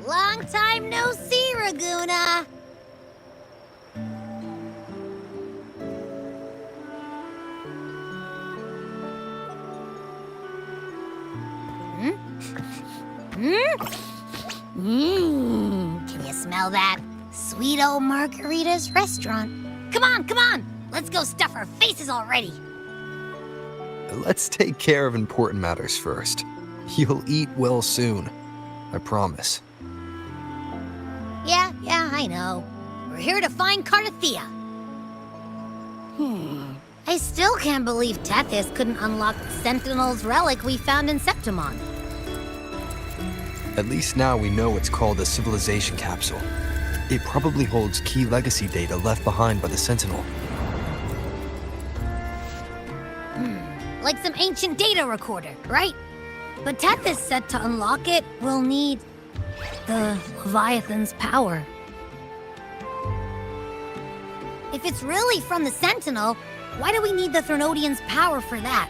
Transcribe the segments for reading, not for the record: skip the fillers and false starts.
Long time no see, Raguna. Can you smell that? Sweet old Margarita's restaurant. Come on! Let's go stuff our faces already. Let's take care of important matters first. You'll eat well soon. I promise. Yeah, I know. We're here to find Cardathea. I still can't believe Tethys couldn't unlock the Sentinel's relic we found in Septimon. At least now we know it's called a civilization capsule. It probably holds key legacy data left behind by the Sentinel. Like some ancient data recorder, right? But Tethys said to unlock it, we'll need the Leviathan's power. If it's really from the Sentinel, why do we need the Threnodian's power for that?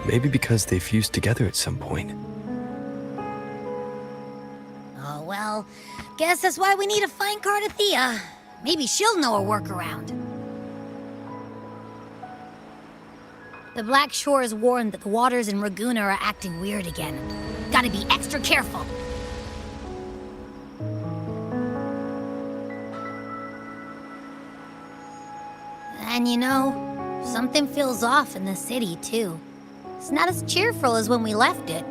Maybe because they fused together at some point. Oh, well, guess that's why we need to find Cardathea. Maybe she'll know a workaround. The Black Shore has warned that the waters in Raguna are acting weird again. Gotta be extra careful. And you know, something feels off in the city, too. It's not as cheerful as when we left it.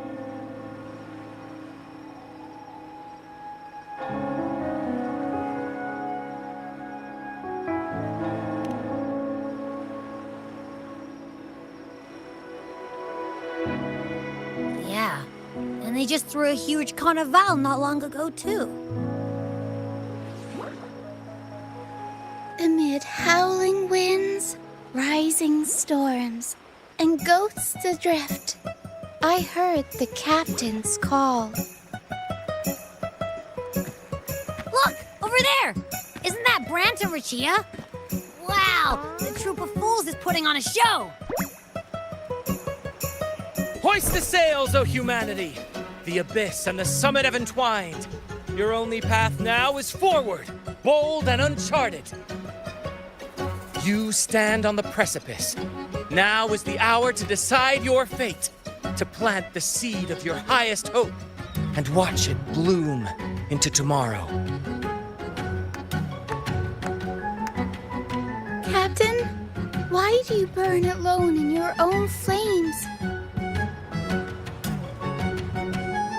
Yeah, and they just threw a huge carnival not long ago, too. Amid howling winds, rising storms, and ghosts adrift, I heard the captain's call. Look! Over there! Isn't that Brant and Rachia? Wow! The troop of fools is putting on a show! Hoist the sails, O humanity! The abyss and the summit have entwined. Your only path now is forward, bold and uncharted. You stand on the precipice. Now is the hour to decide your fate, to plant the seed of your highest hope, and watch it bloom into tomorrow. Captain, why do you burn alone in your own flames?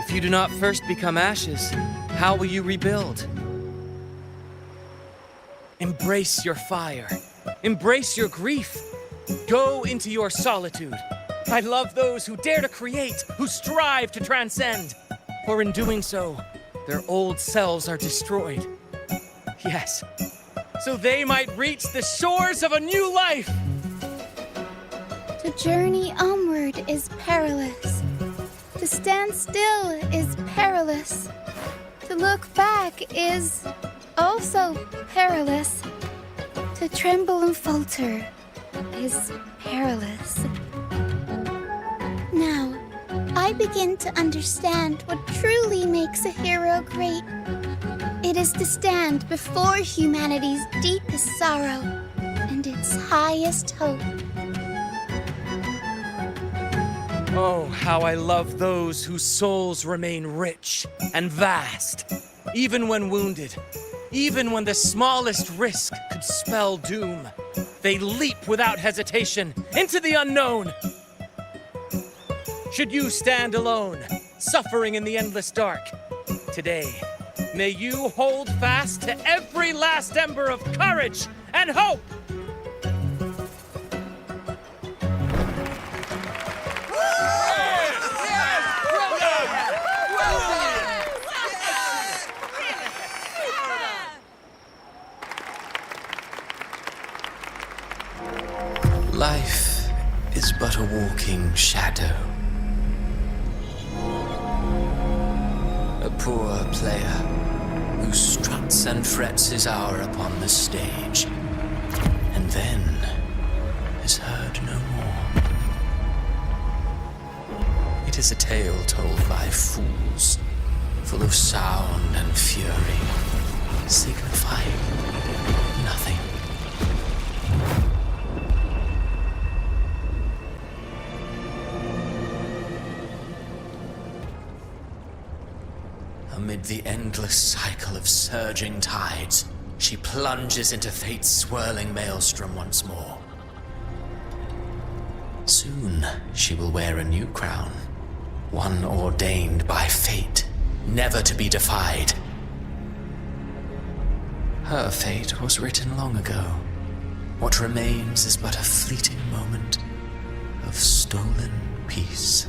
If you do not first become ashes, how will you rebuild? Embrace your fire. Embrace your grief. Go into your solitude. I love those who dare to create, who strive to transcend. For in doing so, their old selves are destroyed. Yes, so they might reach the shores of a new life. To journey onward is perilous. To stand still is perilous. To look back is also perilous. To tremble and falter is perilous. Now, I begin to understand what truly makes a hero great. It is to stand before humanity's deepest sorrow and its highest hope. Oh, how I love those whose souls remain rich and vast, even when wounded. Even when the smallest risk could spell doom, they leap without hesitation into the unknown. Should you stand alone, suffering in the endless dark, today, may you hold fast to every last ember of courage and hope. Life is but a walking shadow. A poor player who struts and frets his hour upon the stage, and then is heard no more. It is a tale told by fools, full of sound and fury, signifying nothing. Amid the endless cycle of surging tides, she plunges into fate's swirling maelstrom once more. Soon, she will wear a new crown, one ordained by fate, never to be defied. Her fate was written long ago. What remains is but a fleeting moment of stolen peace.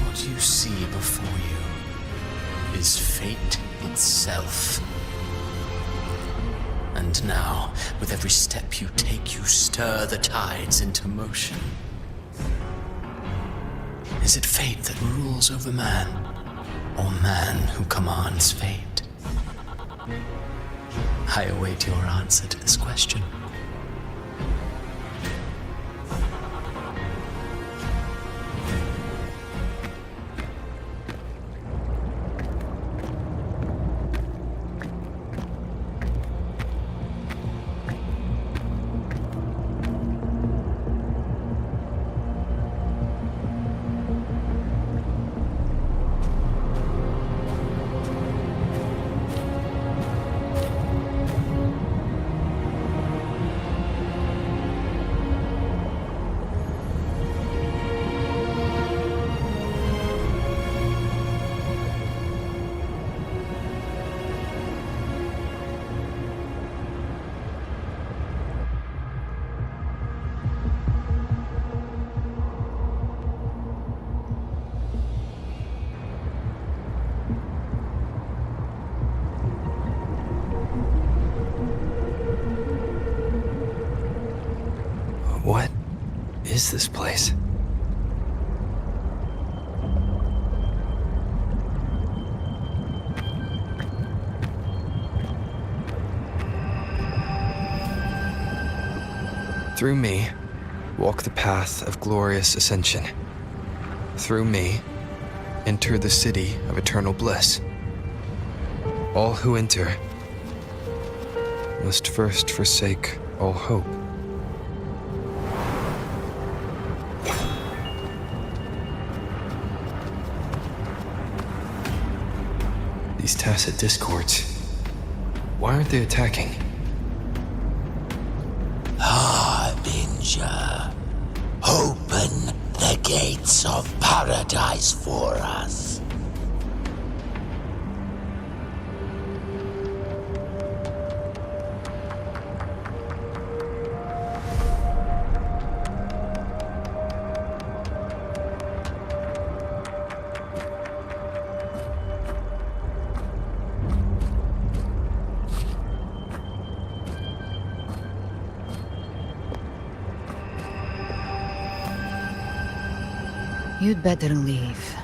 What you see before you is fate itself. And now, with every step you take, you stir the tides into motion. Is it fate that rules over man, or man who commands fate? I await your answer to this question. What is this place? Through me, walk the path of glorious ascension. Through me, enter the city of eternal bliss. All who enter must first forsake all hope. These tacit discords, why aren't they attacking? Harbinger, open the gates of paradise for us. You'd better leave.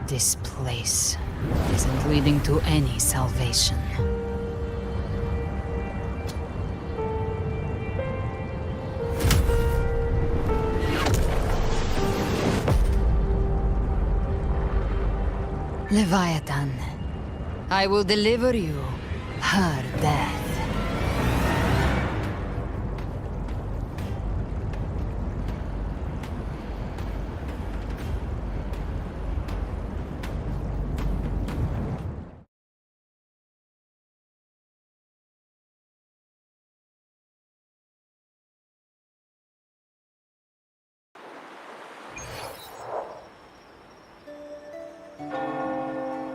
This place isn't leading to any salvation. Leviathan, I will deliver you her death.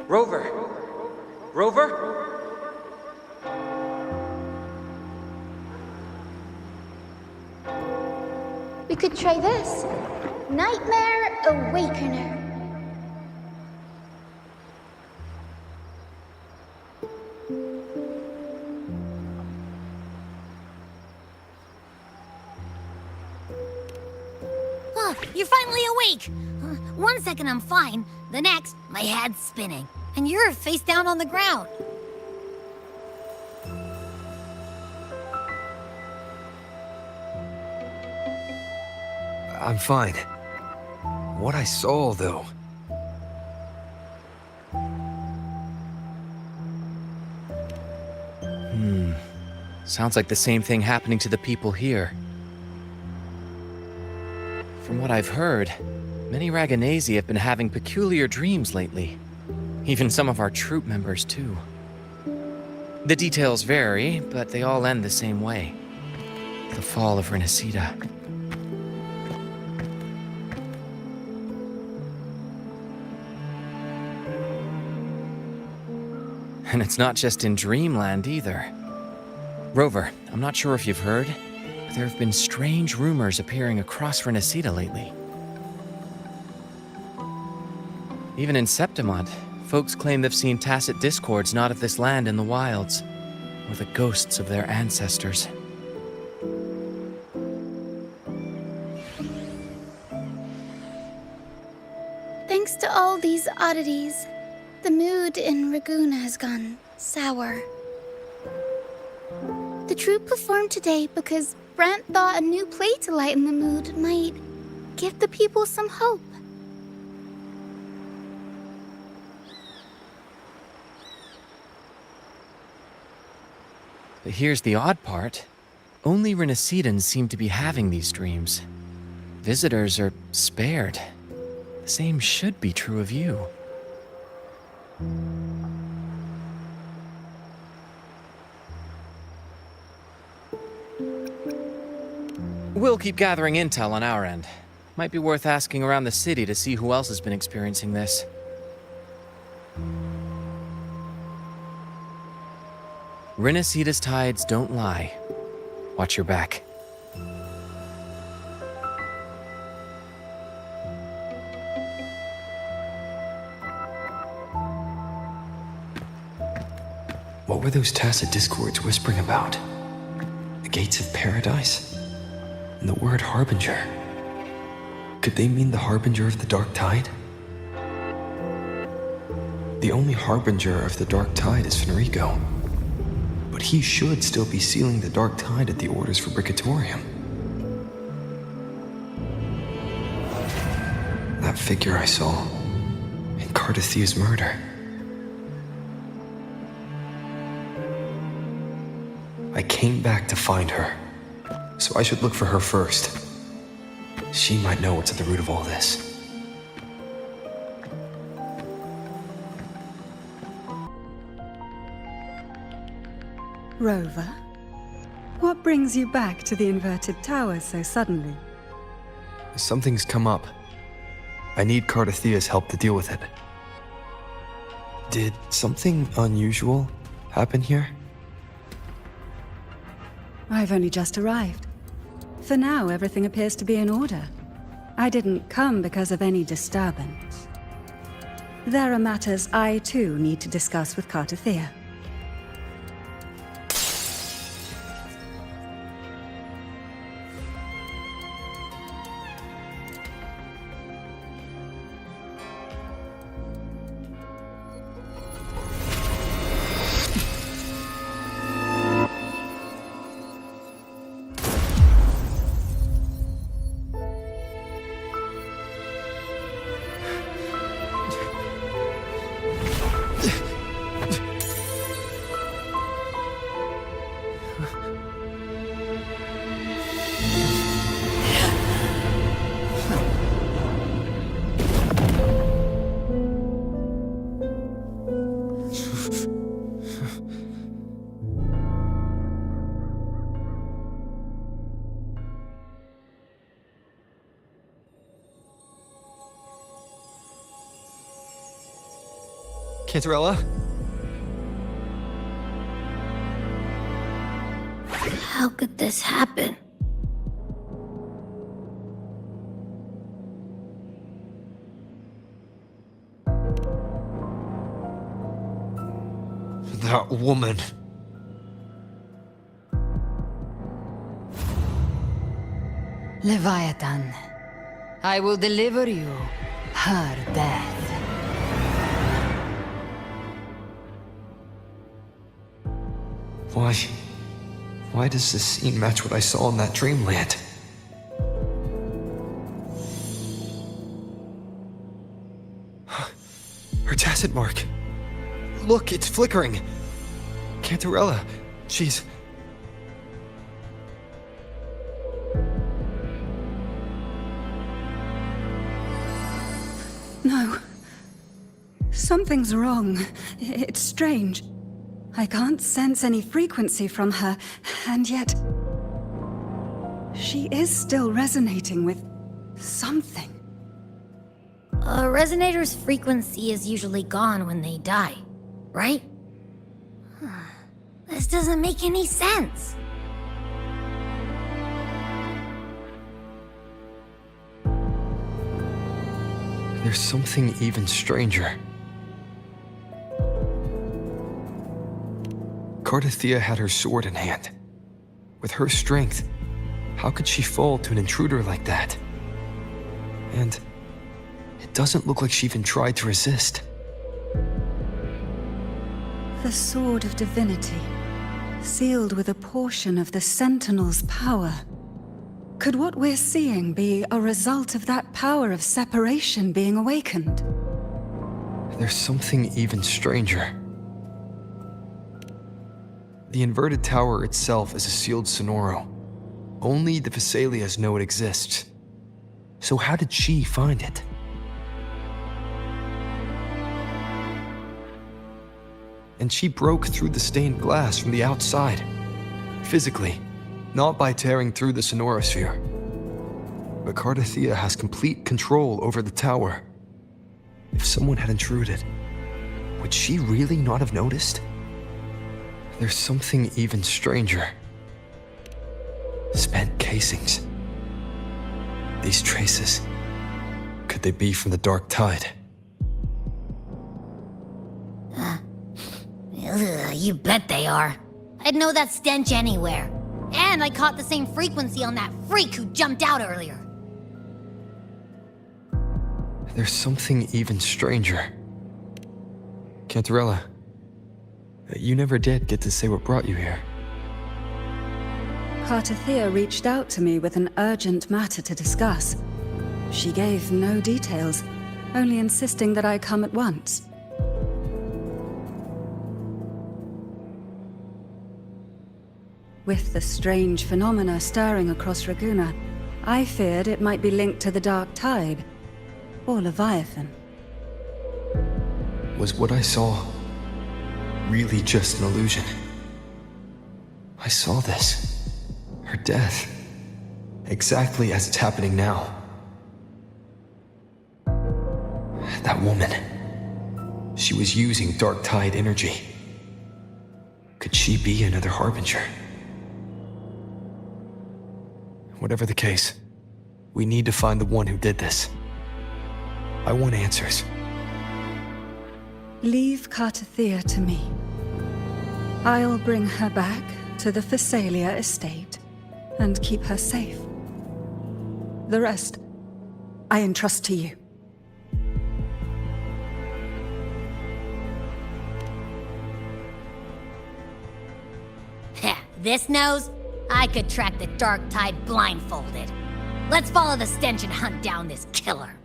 Rover! Rover? We could try this. Nightmare Awakener. Oh, you're finally awake! 1 second I'm fine, the next, my head's spinning. And you're face down on the ground. I'm fine. What I saw, though. Sounds like the same thing happening to the people here. From what I've heard, many Raganesi have been having peculiar dreams lately. Even some of our troop members, too. The details vary, but they all end the same way. The fall of Renacida. And it's not just in Dreamland either. Rover, I'm not sure if you've heard, but there have been strange rumors appearing across Renacida lately. Even in Septimont, folks claim they've seen tacit discords not of this land in the wilds, or the ghosts of their ancestors. Thanks to all these oddities, the mood in Raguna has gone sour. The troupe performed today because Brant thought a new play to lighten the mood might give the people some hope. But here's the odd part. Only Renacidans seem to be having these dreams. Visitors are spared. The same should be true of you. We'll keep gathering intel on our end. Might be worth asking around the city to see who else has been experiencing this. Renacida's tides don't lie. Watch your back. What were those tacit discords whispering about? The gates of paradise? And the word harbinger? Could they mean the harbinger of the dark tide? The only harbinger of the dark tide is Fenrico. But he should still be sealing the dark tide at the orders for Bricatorium. That figure I saw in Cardathia's murder. I came back to find her, so I should look for her first. She might know what's at the root of all this. Rover, what brings you back to the inverted towers so suddenly? Something's come up. I need Cardathia's help to deal with it. Did something unusual happen here? I've only just arrived. For now, everything appears to be in order. I didn't come because of any disturbance. There are matters I, too, need to discuss with Cardathia. Cantarella? How could this happen? That woman. Leviathan, I will deliver you her death. Why does this scene match what I saw in that dreamland? Her tacit mark. Look, it's flickering. Cantarella, she's... No. Something's wrong. It's strange. I can't sense any frequency from her, and yet... she is still resonating with something. A resonator's frequency is usually gone when they die, right? This doesn't make any sense. There's something even stranger. Cardathea had her sword in hand. With her strength, how could she fall to an intruder like that? And it doesn't look like she even tried to resist. The Sword of Divinity, sealed with a portion of the Sentinel's power. Could what we're seeing be a result of that power of separation being awakened? There's something even stranger. The inverted tower itself is a sealed sonoro. Only the Vesalias know it exists. So how did she find it? And she broke through the stained glass from the outside. Physically, not by tearing through the sonorosphere. But Cardathea has complete control over the tower. If someone had intruded, would she really not have noticed? There's something even stranger. Spent casings. These traces, could they be from the dark tide? You bet they are. I'd know that stench anywhere. And I caught the same frequency on that freak who jumped out earlier. There's something even stranger. Cantarella, you never did get to say what brought you here. Cardathea reached out to me with an urgent matter to discuss. She gave no details, only insisting that I come at once. With the strange phenomena stirring across Raguna, I feared it might be linked to the dark tide, or Leviathan. Was what I saw really just an illusion? I saw this. Her death. Exactly as it's happening now. That woman. She was using dark tide energy. Could she be another harbinger? Whatever the case, we need to find the one who did this. I want answers. Leave Cardathea to me. I'll bring her back to the Phasalia estate and keep her safe. The rest, I entrust to you. This nose? I could track the dark tide blindfolded. Let's follow the stench and hunt down this killer.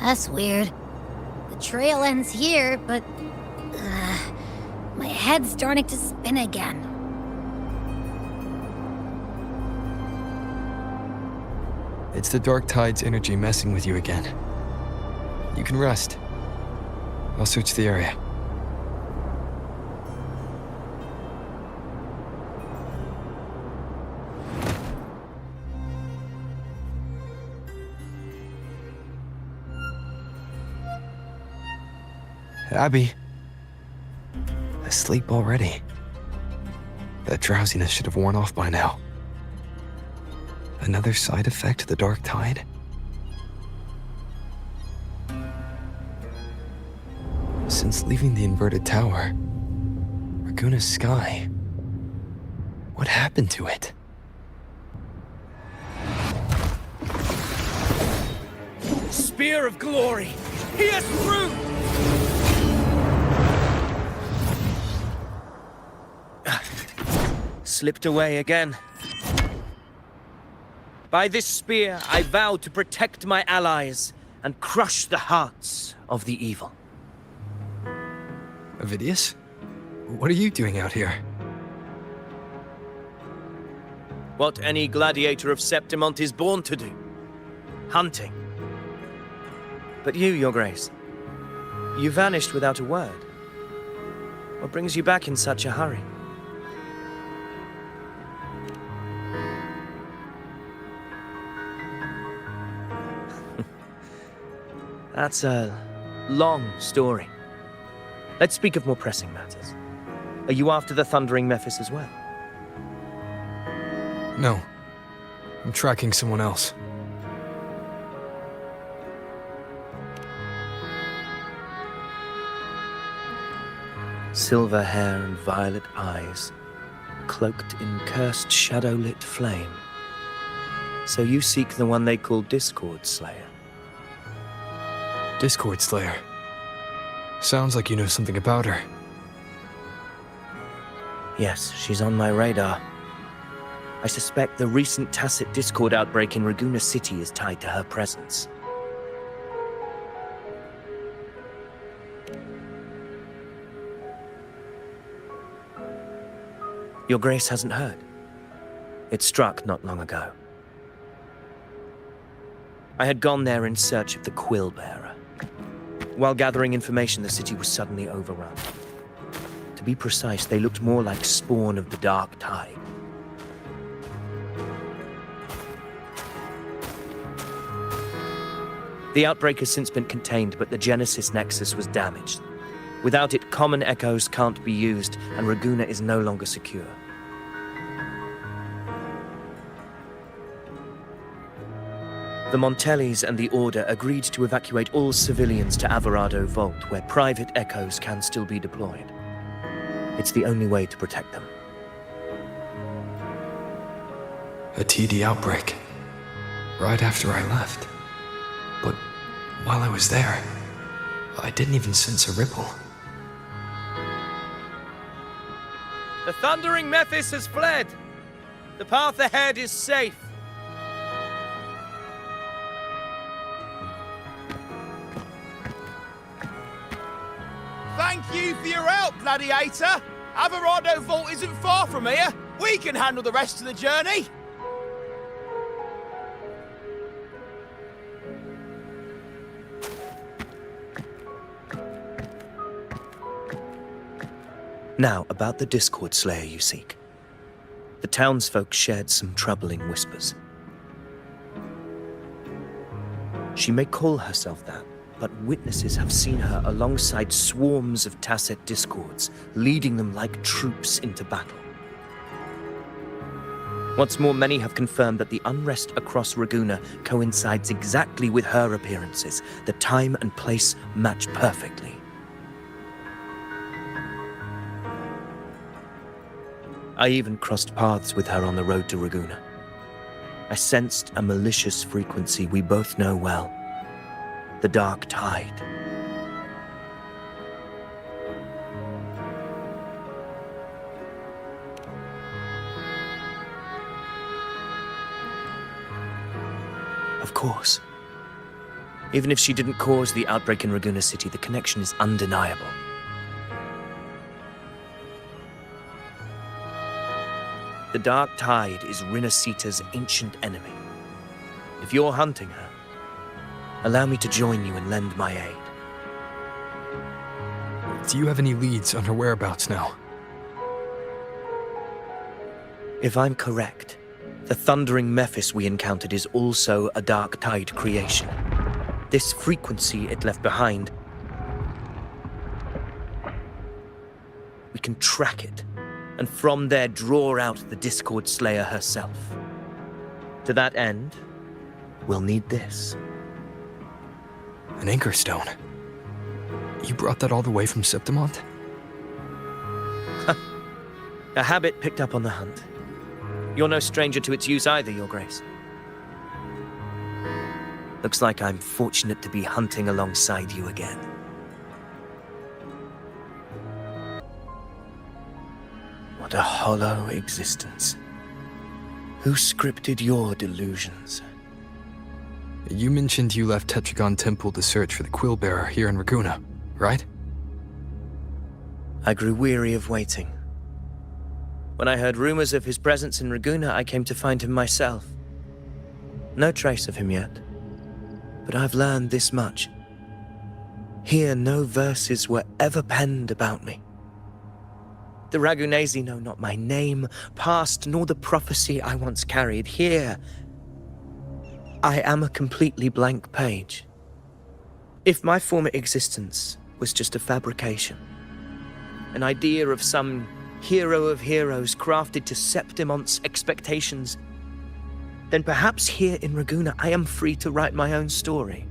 That's weird. The trail ends here, but... my head's starting to spin again. It's the dark tide's energy messing with you again. You can rest. I'll search the area. Abby. Asleep already. That drowsiness should have worn off by now. Another side effect of the dark tide? Since leaving the inverted tower, Raguna's sky What happened to it? Spear of glory! Pierce through! Slipped away again. By this spear, I vow to protect my allies and crush the hearts of the evil. Avidius? What are you doing out here? What any gladiator of Septimont is born to do. Hunting. But you, Your Grace, you vanished without a word. What brings you back in such a hurry? That's a long story. Let's speak of more pressing matters. Are you after the Thundering Mephis as well? No. I'm tracking someone else. Silver hair and violet eyes, cloaked in cursed shadow-lit flame. So you seek the one they call Discord Slayer. Discord Slayer. Sounds like you know something about her. Yes, she's on my radar. I suspect the recent tacit Discord outbreak in Raguena City is tied to her presence. Your Grace hasn't heard. It struck not long ago. I had gone there in search of the Quill Bearer. While gathering information, the city was suddenly overrun. To be precise, they looked more like spawn of the Dark Tide. The outbreak has since been contained, but the Genesis Nexus was damaged. Without it, common echoes can't be used, and Raguena is no longer secure. The Montellis and the Order agreed to evacuate all civilians to Averado Vault, where private echoes can still be deployed. It's the only way to protect them. A TD outbreak. Right after I left. But while I was there, I didn't even sense a ripple. The Thundering Mephis has fled. The path ahead is safe. Thank you for your help, Gladiator. Averado Vault isn't far from here. We can handle the rest of the journey. Now, about the Discord Slayer you seek. The townsfolk shared some troubling whispers. She may call herself that, but witnesses have seen her alongside swarms of tacit discords, leading them like troops into battle. What's more, many have confirmed that the unrest across Raguena coincides exactly with her appearances. The time and place match perfectly. I even crossed paths with her on the road to Raguena. I sensed a malicious frequency we both know well. The Dark Tide. Of course. Even if she didn't cause the outbreak in Raguena City, the connection is undeniable. The Dark Tide is Rinasita's ancient enemy. If you're hunting her, allow me to join you and lend my aid. Do you have any leads on her whereabouts now? If I'm correct, the Thundering Mephis we encountered is also a Dark Tide creation. This frequency it left behind, we can track it, and from there draw out the Discord Slayer herself. To that end, we'll need this. An anchor stone. You brought that all the way from Septimont? A habit picked up on the hunt. You're no stranger to its use either, Your Grace. Looks like I'm fortunate to be hunting alongside you again. What a hollow existence. Who scripted your delusions? You mentioned you left Tetragon Temple to search for the Quillbearer here in Raguna, right? I grew weary of waiting. When I heard rumors of his presence in Raguna, I came to find him myself. No trace of him yet, but I've learned this much. Here no verses were ever penned about me. The Ragunesi know not my name, past, nor the prophecy I once carried. Here, I am a completely blank page. If my former existence was just a fabrication, an idea of some hero of heroes crafted to Septimon's expectations, then perhaps here in Raguna I am free to write my own story,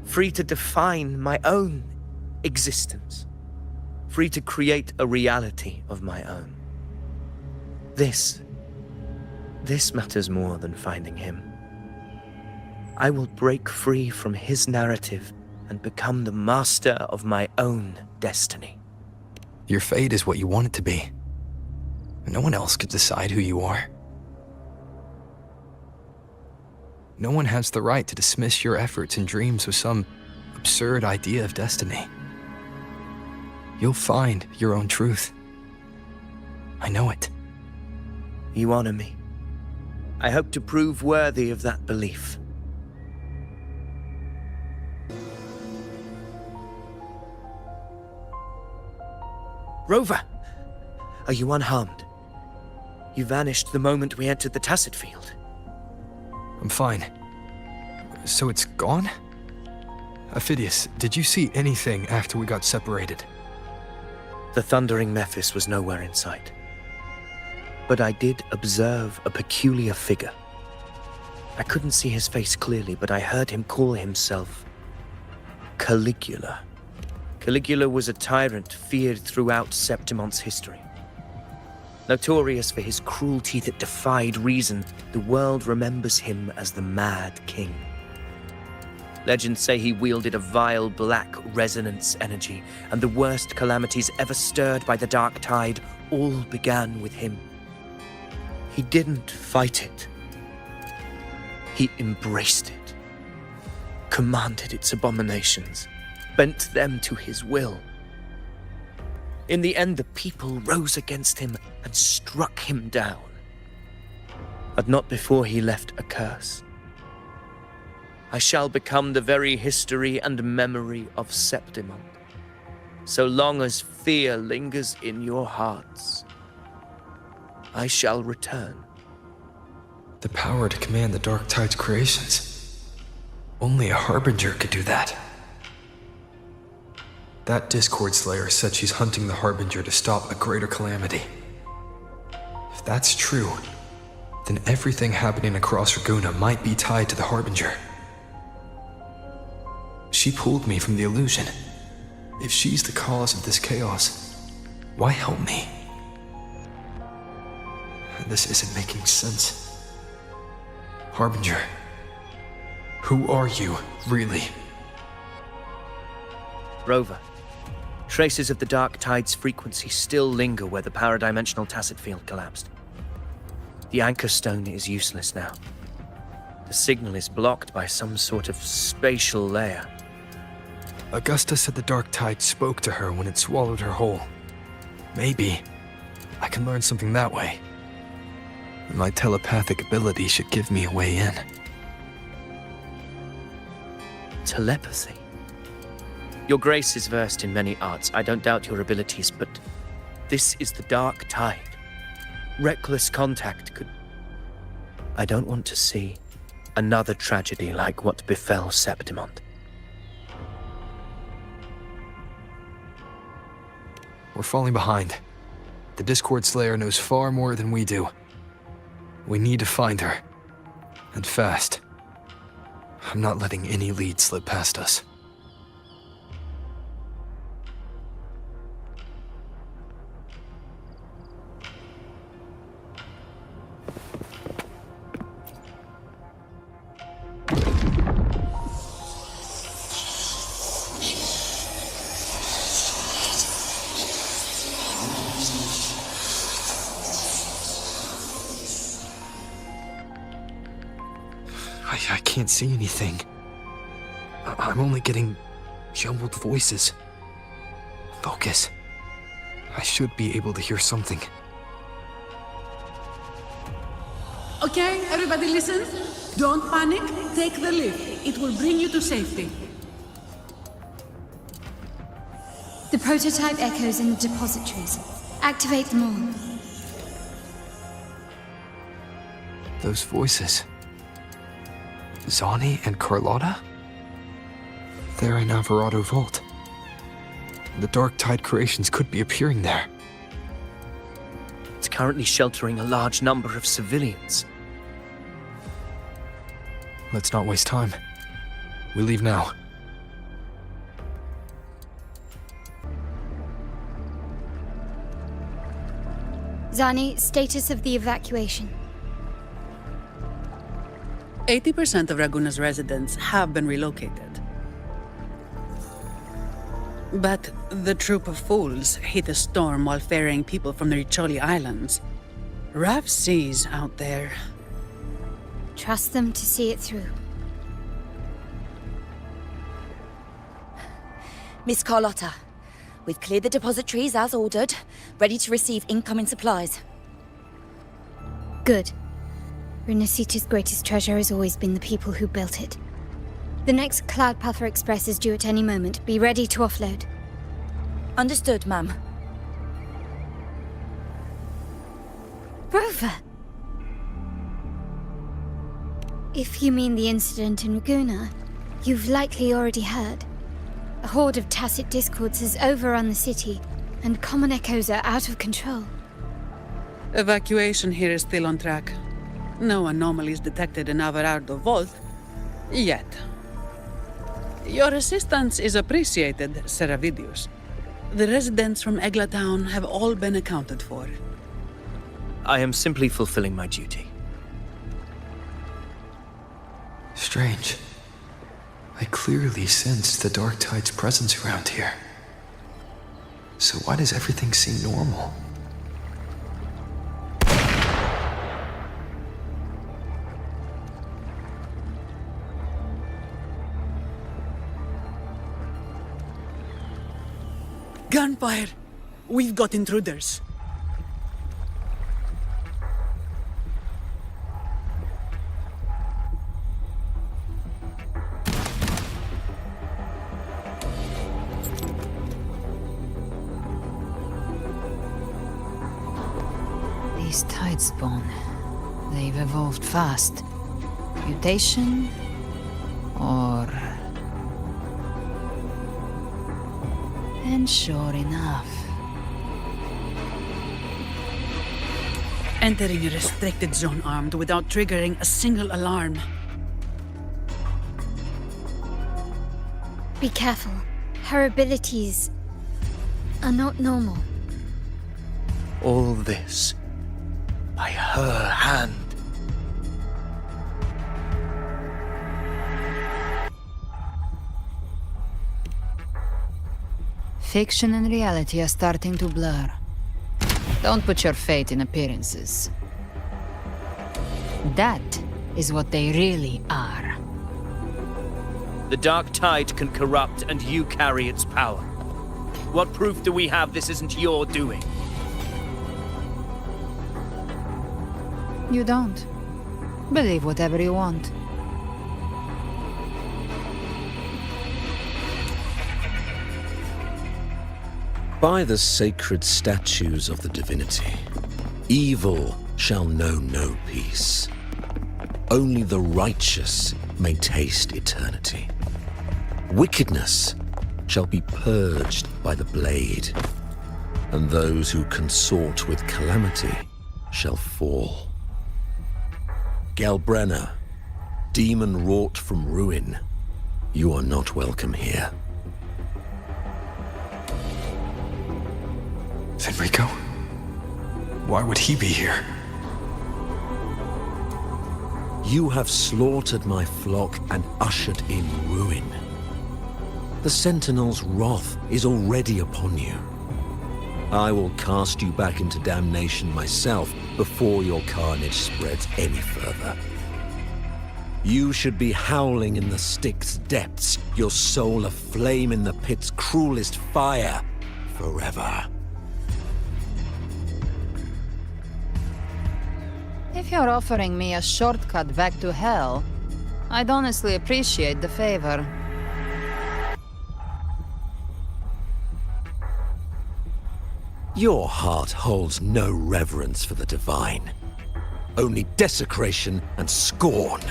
free to define my own existence, free to create a reality of my own. This matters more than finding him. I will break free from his narrative and become the master of my own destiny. Your fate is what you want it to be. No one else could decide who you are. No one has the right to dismiss your efforts and dreams with some absurd idea of destiny. You'll find your own truth. I know it. You honor me. I hope to prove worthy of that belief. Rover! Are you unharmed? You vanished the moment we entered the Tacit Field. I'm fine. So it's gone? Ophidius, did you see anything after we got separated? The thundering Mephis was nowhere in sight. But I did observe a peculiar figure. I couldn't see his face clearly, but I heard him call himself Caligula. Caligula was a tyrant feared throughout Septimon's history. Notorious for his cruelty that defied reason, the world remembers him as the Mad King. Legends say he wielded a vile black resonance energy, and the worst calamities ever stirred by the Dark Tide all began with him. He didn't fight it. He embraced it, commanded its abominations, bent them to his will. In the end, the people rose against him and struck him down. But not before he left a curse. I shall become the very history and memory of Septimon, so long as fear lingers in your hearts. I shall return. The power to command the Dark Tide's creations. Only a Harbinger could do that. That Discord Slayer said she's hunting the Harbinger to stop a greater calamity. If that's true, then everything happening across Raguna might be tied to the Harbinger. She pulled me from the illusion. If she's the cause of this chaos, why help me? This isn't making sense. Harbinger, who are you, really? Rover, traces of the Dark Tide's frequency still linger where the paradimensional Tacit Field collapsed. The anchor stone is useless now. The signal is blocked by some sort of spatial layer. Augusta said the Dark Tide spoke to her when it swallowed her whole. Maybe I can learn something that way. My telepathic ability should give me a way in. Telepathy? Your Grace is versed in many arts. I don't doubt your abilities, but this is the Dark Tide. Reckless contact could... I don't want to see another tragedy like what befell Septimon. We're falling behind. The Discord Slayer knows far more than we do. We need to find her. And fast. I'm not letting any lead slip past us. I can't see anything. I'm only getting jumbled voices. Focus. I should be able to hear something. Okay, everybody listen. Don't panic. Take the lift. It will bring you to safety. The prototype echoes in the depositories. Activate them all. Those voices. Zani and Carlotta? They're in Alvarado Vault. The Dark Tide creations could be appearing there. It's currently sheltering a large number of civilians. Let's not waste time. We leave now. Zani, status of the evacuation. 80% of Raguna's residents have been relocated. But the troop of fools hit a storm while ferrying people from the Riccioli Islands. Rough seas out there. Trust them to see it through. Miss Carlotta, we've cleared the depositories as ordered, ready to receive incoming supplies. Good. Renacita's greatest treasure has always been the people who built it. The next Cloudpather Express is due at any moment. Be ready to offload. Understood, ma'am. Rover! If you mean the incident in Raguna, you've likely already heard. A horde of tacit discords has overrun the city, and common echoes are out of control. Evacuation here is still on track. No anomalies detected in Alvarado Vault. Yet. Your assistance is appreciated, Seravidius. The residents from Egla Town have all been accounted for. I am simply fulfilling my duty. Strange. I clearly sensed the Dark Tide's presence around here. So why does everything seem normal? Gunfire! We've got intruders. These tide spawn. They've evolved fast. Mutation? Or... And sure enough... Entering a restricted zone armed without triggering a single alarm. Be careful. Her abilities are not normal. All this by her hand. Fiction and reality are starting to blur. Don't put your faith in appearances. That is what they really are. The Dark Tide can corrupt, and you carry its power. What proof do we have this isn't your doing? You don't. Believe whatever you want. By the sacred statues of the divinity, evil shall know no peace. Only the righteous may taste eternity. Wickedness shall be purged by the blade, and those who consort with calamity shall fall. Galbrenna, demon wrought from ruin, you are not welcome here. Fenrico? Why would he be here? You have slaughtered my flock and ushered in ruin. The Sentinel's wrath is already upon you. I will cast you back into damnation myself before your carnage spreads any further. You should be howling in the Styx's depths, your soul aflame in the pit's cruelest fire, forever. If you're offering me a shortcut back to hell, I'd honestly appreciate the favor. Your heart holds no reverence for the divine. Only desecration and scorn.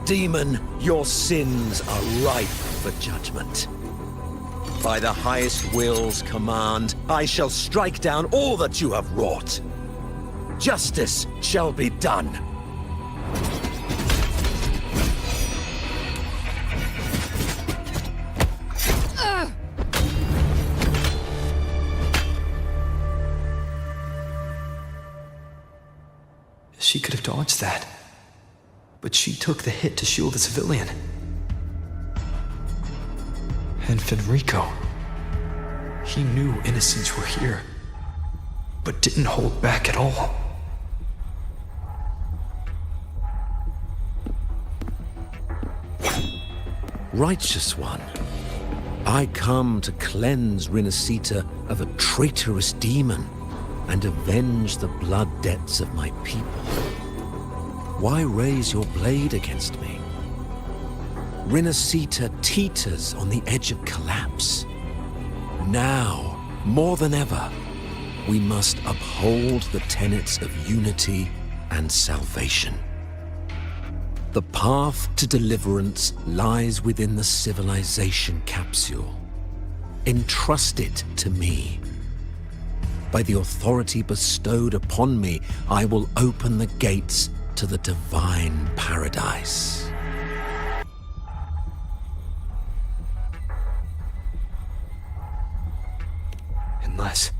Demon, your sins are ripe for judgment. By the highest will's command, I shall strike down all that you have wrought. Justice shall be done. She could have dodged that. But she took the hit to shield the civilian. And Fenrico. He knew innocents were here, but didn't hold back at all. Righteous one, I come to cleanse Rinascita of a traitorous demon and avenge the blood debts of my people. Why raise your blade against me? Rinascita teeters on the edge of collapse. Now, more than ever, we must uphold the tenets of unity and salvation. The path to deliverance lies within the civilization capsule. Entrust it to me. By the authority bestowed upon me, I will open the gates to the divine paradise. Unless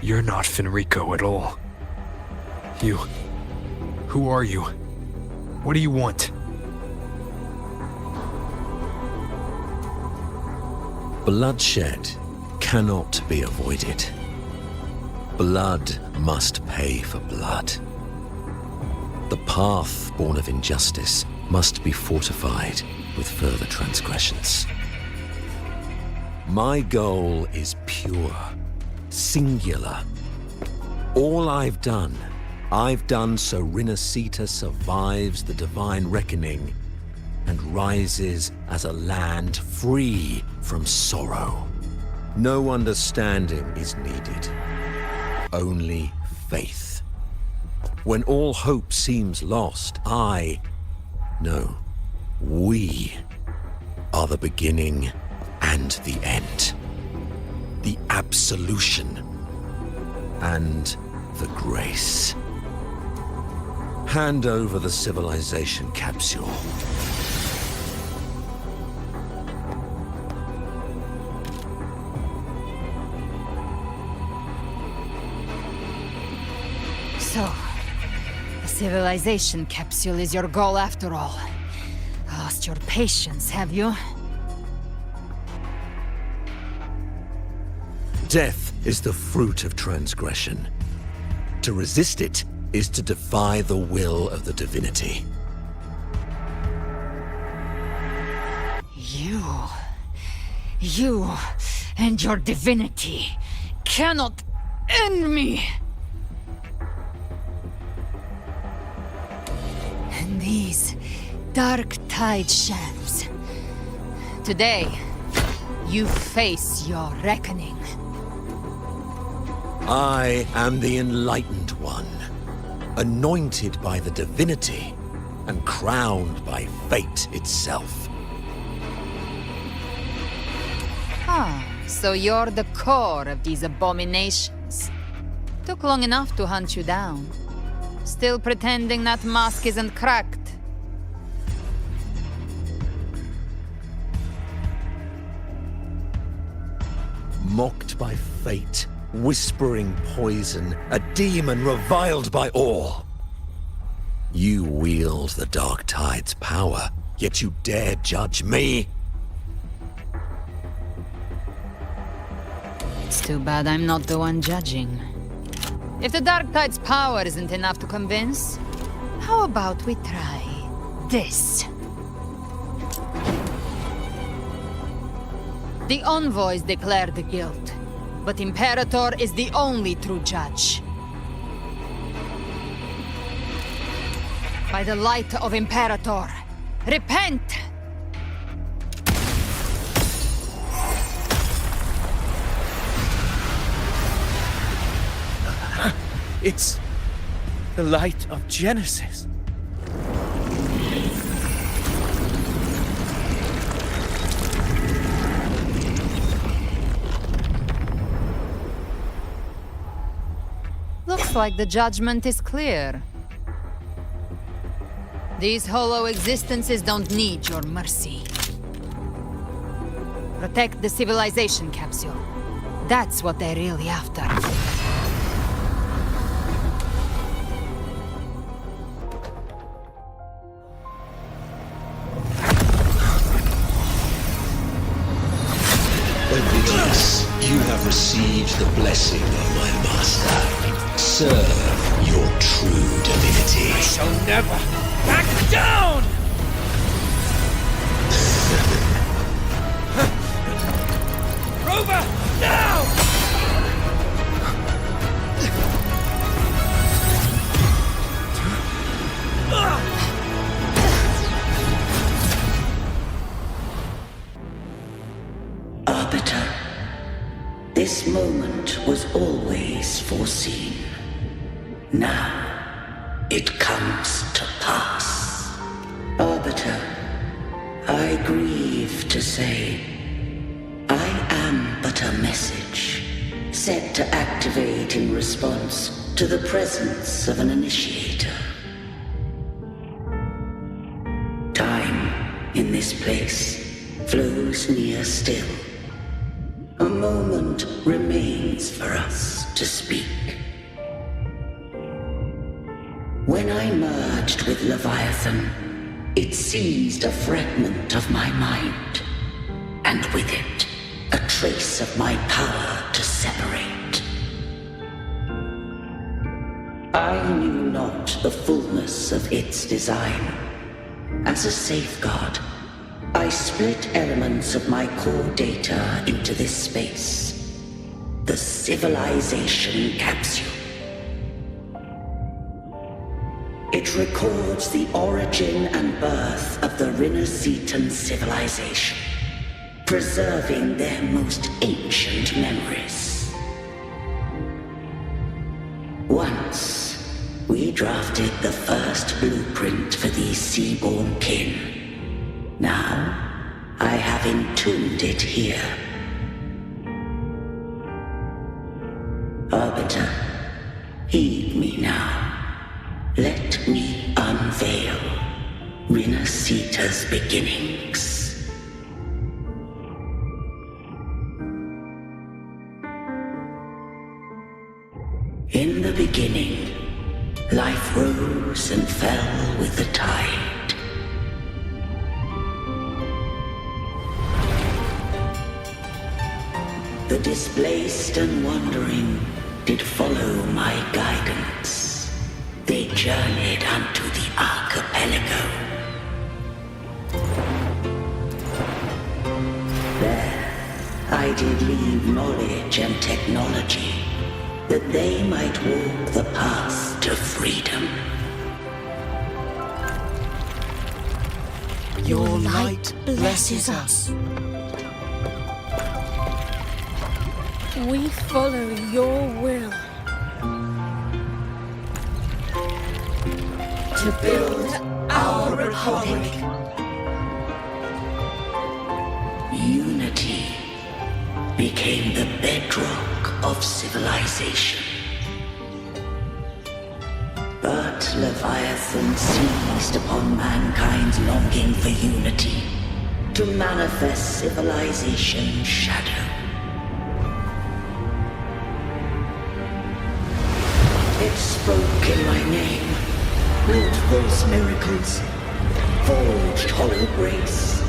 you're not Fenrico at all. Who are you? What do you want? Bloodshed cannot be avoided. Blood must pay for blood. The path born of injustice must be fortified with further transgressions. My goal is pure, singular. All I've done so Rinascita survives the divine reckoning and rises as a land free from sorrow. No understanding is needed, only faith. When all hope seems lost, we are the beginning and the end. The absolution and the grace. Hand over the civilization capsule. So, the civilization capsule is your goal after all. Lost your patience, have you? Death is the fruit of transgression. To resist it is to defy the will of the divinity. You and your divinity cannot end me! And these dark tide shams. Today, you face your reckoning. I am the enlightened one, anointed by the divinity and crowned by fate itself. So you're the core of these abominations. Took long enough to hunt you down. Still pretending that mask isn't cracked. Mocked by fate, whispering poison, a demon reviled by all. You wield the Dark Tide's power, yet you dare judge me? It's too bad I'm not the one judging. If the Dark Tide's power isn't enough to convince, how about we try this? The envoys declare the guilt, but Imperator is the only true judge. By the light of Imperator, repent! It's the light of Genesis. Looks like the judgment is clear. These hollow existences don't need your mercy. Protect the civilization capsule. That's what they're really after. Obedience, you have received the blessing of my master. Serve your true divinity. I shall never back down! Rover, now! Arbiter, this moment was always foreseen. Now, it comes to pass. Arbiter, I grieve to say, I am but a message, set to activate in response to the presence of an initiator. Time, in this place, flows near still. A moment remains for us to speak. When I merged with Leviathan, it seized a fragment of my mind, and with it, a trace of my power to separate. I knew not the fullness of its design. As a safeguard, I split elements of my core data into this space, the civilization capsule. It records the origin and birth of the Rinnesetan civilization, preserving their most ancient memories. Once, we drafted the first blueprint for these seaborn kin. Now, I have entombed it here. Arbiter, heed me now. Let me unveil Rinneseta's beginnings. In the beginning, life rose and fell with the tide. The displaced and wandering did follow my guidance. They journeyed unto the archipelago. There, I did leave knowledge and technology, that they might walk the path to freedom. Your light blesses us. We follow your will. To build our republic. Unity became the bedrock of civilization. But Leviathan seized upon mankind's longing for unity to manifest civilization's shadow. It spoke in my name, wrought false miracles, forged hollow grace,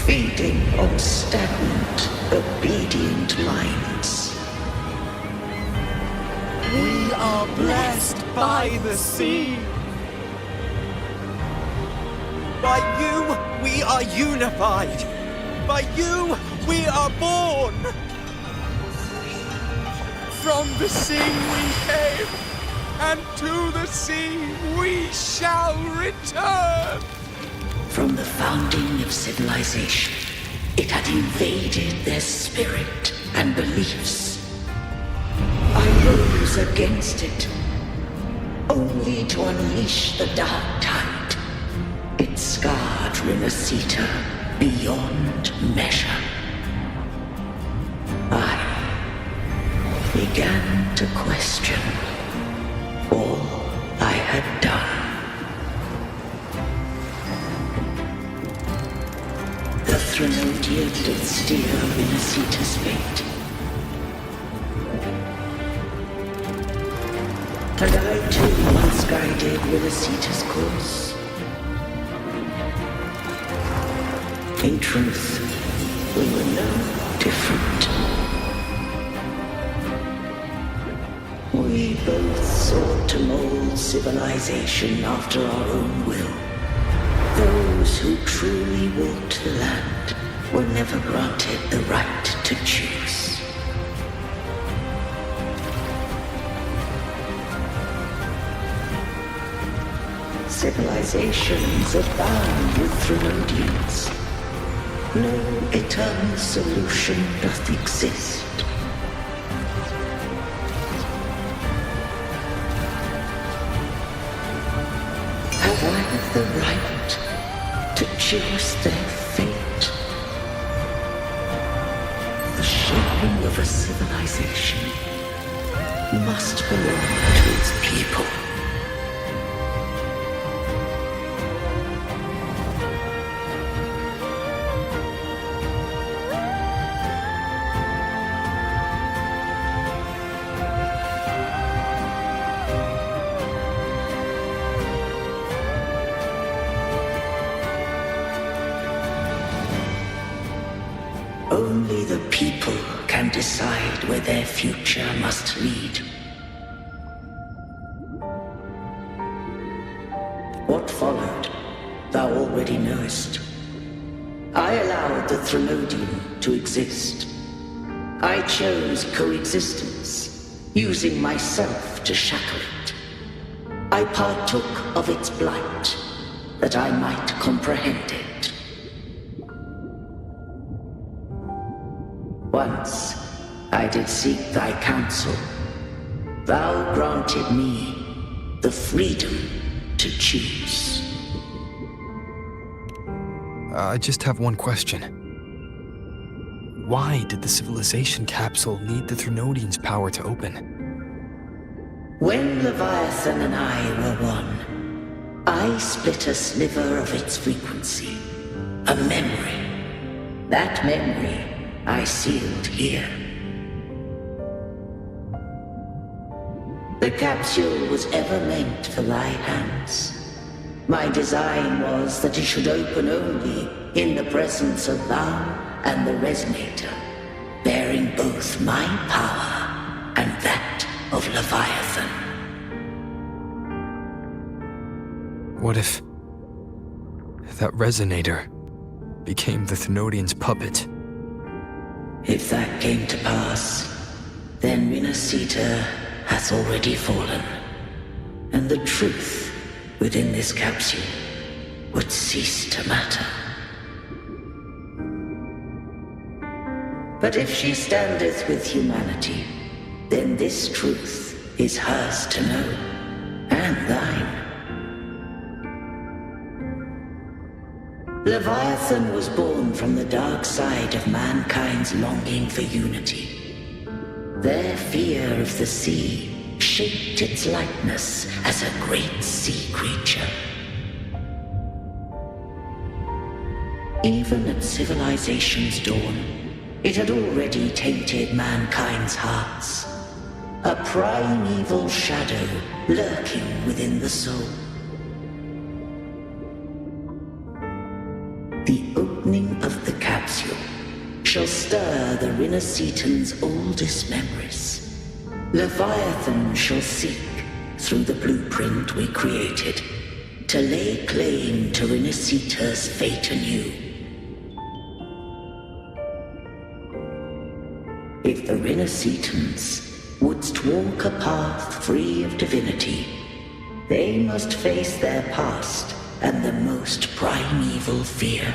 feeding on stagnant, obedient minds. We are blessed by the sea. By you, we are unified. By you, we are born. From the sea we came, and to the sea we shall return. From the founding of civilization, it had invaded their spirit and beliefs. I rose against it, only to unleash the dark tide. It scarred Renacita beyond measure. I began to question all I had done. The Threnodian did steer Renacita's fate. And I too once guided Renacita's course. In truth, we were no different. We both sought to mold civilization after our own will. Those who truly walked the land were never granted the right to choose. Civilizations abound with Threnodians. No eternal solution doth exist. Have I the right to choose their fate? The shaping of a civilization must belong to its people. Only the people can decide where their future must lead. What followed, thou already knowest. I allowed the Threnodian to exist. I chose coexistence, using myself to shackle it. I partook of its blight, that I might comprehend it. Once I did seek thy counsel. Thou granted me the freedom to choose. I just have one question. Why did the civilization capsule need the Threnodian's power to open? When Leviathan and I were one, I split a sliver of its frequency, a memory. That memory I sealed here. The capsule was ever meant for thy hands. My design was that it should open only in the presence of thou and the resonator, bearing both my power and that of Leviathan. What if that resonator became the Threnodian's puppet? If that came to pass, then Renacita hath already fallen, and the truth within this capsule would cease to matter. But if she standeth with humanity, then this truth is hers to know, and thine. Leviathan was born from the dark side of mankind's longing for unity. Their fear of the sea shaped its likeness as a great sea creature. Even at civilization's dawn, it had already tainted mankind's hearts. A primeval shadow lurking within the soul. The opening of the capsule shall stir the Renacitan's oldest memories. Leviathan shall seek, through the blueprint we created, to lay claim to Renacita's fate anew. If the Renacitans wouldst walk a path free of divinity, they must face their past and the most primeval fear.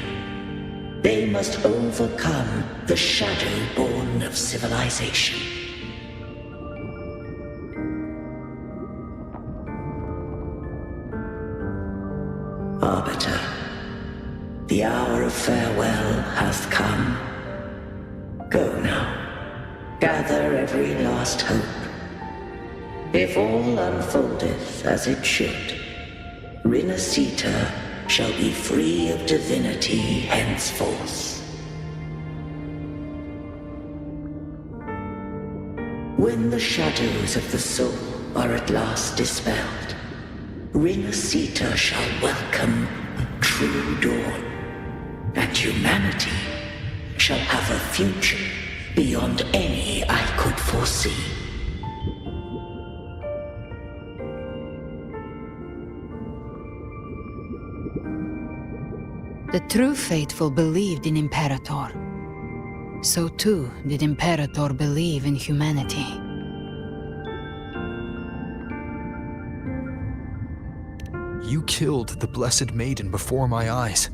They must overcome the shadow born of civilization. Arbiter, the hour of farewell hath come. Go now. Gather every last hope. If all unfoldeth as it should, Renacita shall be free of divinity henceforth. When the shadows of the soul are at last dispelled, Renacita shall welcome a true dawn, and humanity shall have a future beyond any I could foresee. The true faithful believed in Imperator. So too did Imperator believe in humanity. You killed the Blessed Maiden before my eyes.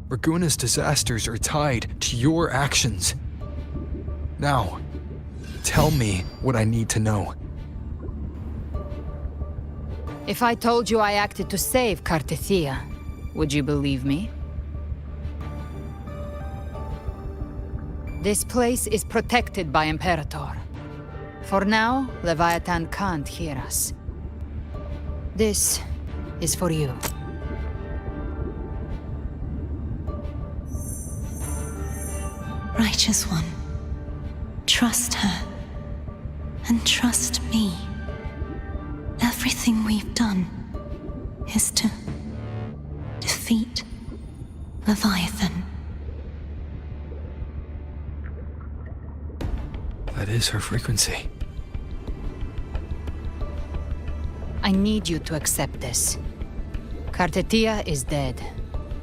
Raguna's disasters are tied to your actions. Now, tell me what I need to know. If I told you I acted to save Cartethia, would you believe me? This place is protected by Imperator. For now, Leviathan can't hear us. This is for you. Righteous One, trust her, and trust me. Everything we've done is to defeat Leviathan. That is her frequency. I need you to accept this. Cartethia is dead,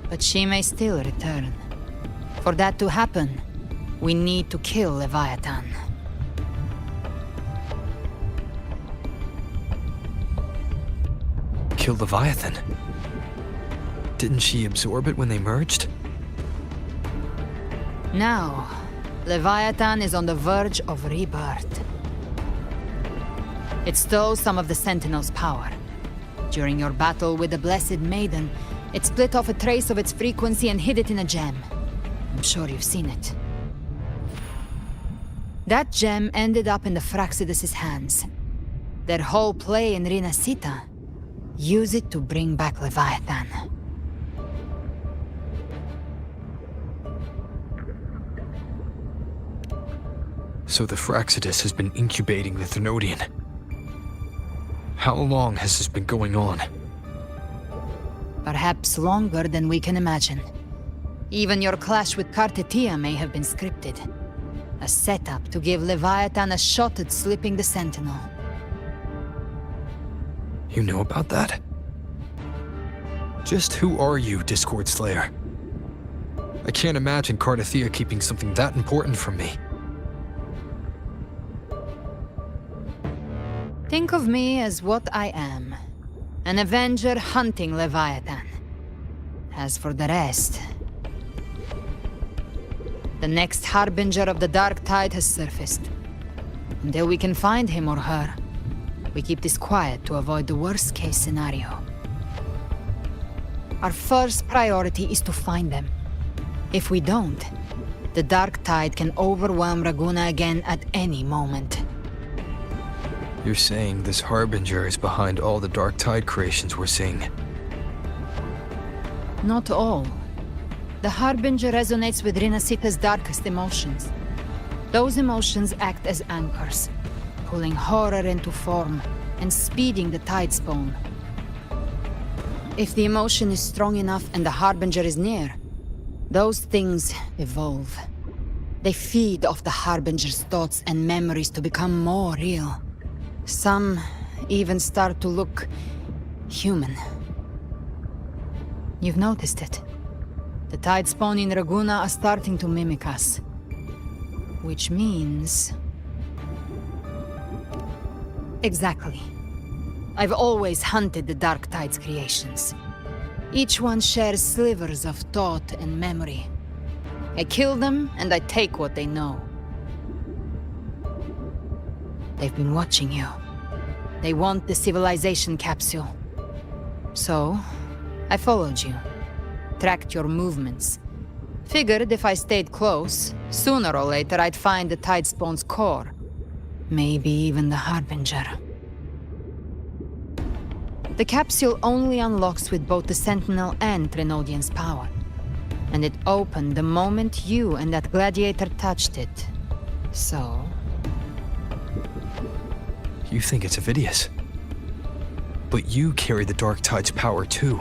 but she may still return. For that to happen, we need to kill Leviathan. Kill Leviathan? Didn't she absorb it when they merged? Now, Leviathan is on the verge of rebirth. It stole some of the Sentinel's power. During your battle with the Blessed Maiden, it split off a trace of its frequency and hid it in a gem. I'm sure you've seen it. That gem ended up in the Fraxidus' hands. Their whole play in Renacita, use it to bring back Leviathan. So the Fraxidus has been incubating the Thenodian. How long has this been going on? Perhaps longer than we can imagine. Even your clash with Cartethia may have been scripted. A setup to give Leviathan a shot at slipping the Sentinel. You know about that? Just who are you, Discord Slayer? I can't imagine Cartethia keeping something that important from me. Think of me as what I am. An Avenger hunting Leviathan. As for the rest... The next Harbinger of the Dark Tide has surfaced. Until we can find him or her, we keep this quiet to avoid the worst-case scenario. Our first priority is to find them. If we don't, the Dark Tide can overwhelm Raguna again at any moment. You're saying this Harbinger is behind all the Dark Tide creations we're seeing? Not all. The Harbinger resonates with Renacita's darkest emotions. Those emotions act as anchors, pulling horror into form and speeding the tide spawn. If the emotion is strong enough and the Harbinger is near, those things evolve. They feed off the Harbinger's thoughts and memories to become more real. Some even start to look human. You've noticed it. The Tidespawn in Raguna are starting to mimic us. Which means... Exactly. I've always hunted the Dark Tide's creations. Each one shares slivers of thought and memory. I kill them, and I take what they know. They've been watching you. They want the civilization capsule. So, I followed you. Tracked your movements. Figured if I stayed close, sooner or later I'd find the Tidespawn's core. Maybe even the Harbinger. The capsule only unlocks with both the Sentinel and Trinodian's power. And it opened the moment you and that gladiator touched it. So... You think it's Avidius. But you carry the Dark Tide's power too.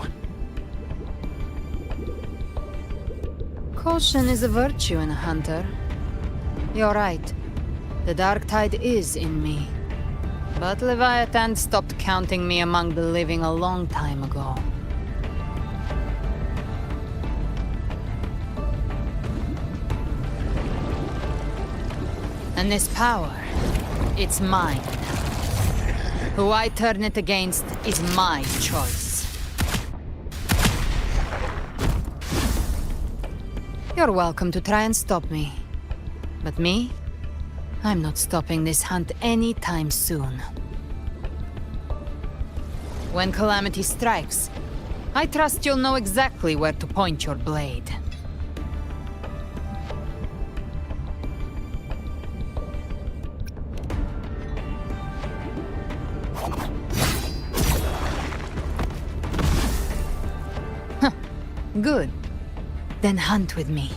Caution is a virtue in a hunter. You're right. The Dark Tide is in me. But Leviathan stopped counting me among the living a long time ago. And this power, it's mine. Who I turn it against is my choice. You're welcome to try and stop me. But me? I'm not stopping this hunt anytime soon. When calamity strikes, I trust you'll know exactly where to point your blade. Good. Then hunt with me.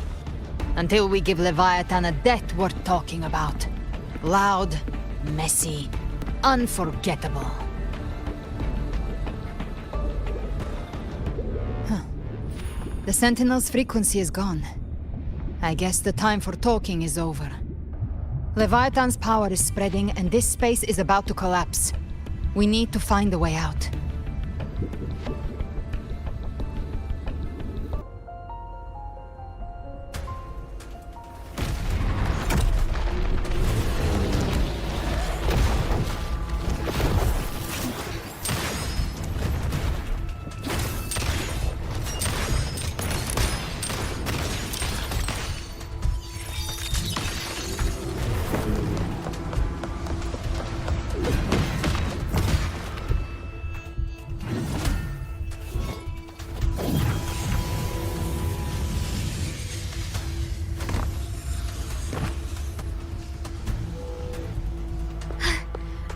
Until we give Leviathan a death worth talking about. Loud, messy, unforgettable. The Sentinel's frequency is gone. I guess the time for talking is over. Leviathan's power is spreading and this space is about to collapse. We need to find a way out.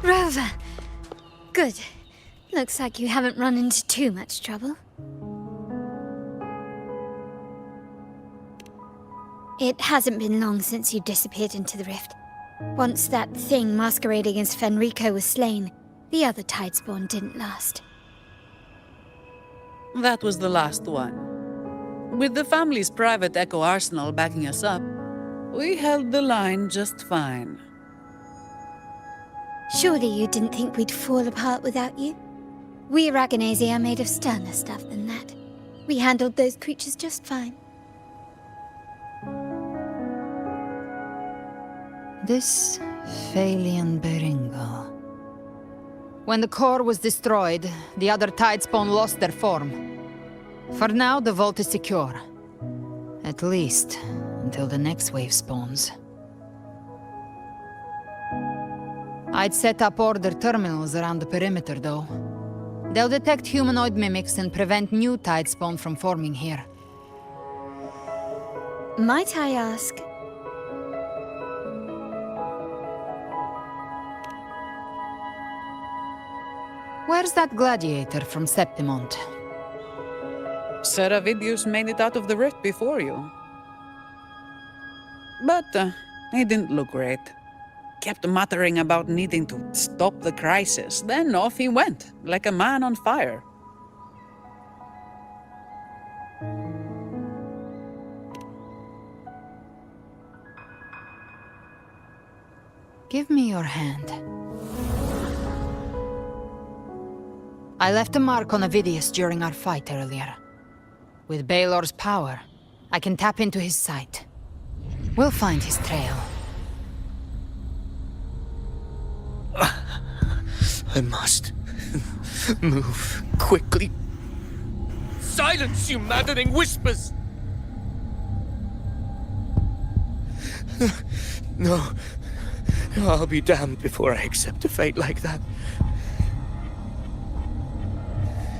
Rover! Good. Looks like you haven't run into too much trouble. It hasn't been long since you disappeared into the rift. Once that thing masquerading as Fenrico was slain, the other Tidespawn didn't last. That was the last one. With the family's private Echo arsenal backing us up, we held the line just fine. Surely you didn't think we'd fall apart without you? We Aragonese are made of sterner stuff than that. We handled those creatures just fine. This Phalian Beringal. When the core was destroyed, the other Tidespawn lost their form. For now, the vault is secure. At least, until the next wave spawns. I'd set up order terminals around the perimeter, though. They'll detect humanoid mimics and prevent new Tidespawn from forming here. Might I ask? Where's that gladiator from Septimont? Seravidius made it out of the rift before you. But he didn't look great. Kept muttering about needing to stop the crisis, then off he went, like a man on fire. Give me your hand. I left a mark on Avidius during our fight earlier. With Baelor's power, I can tap into his sight. We'll find his trail. I must move quickly. Silence, you maddening whispers! No, I'll be damned before I accept a fate like that.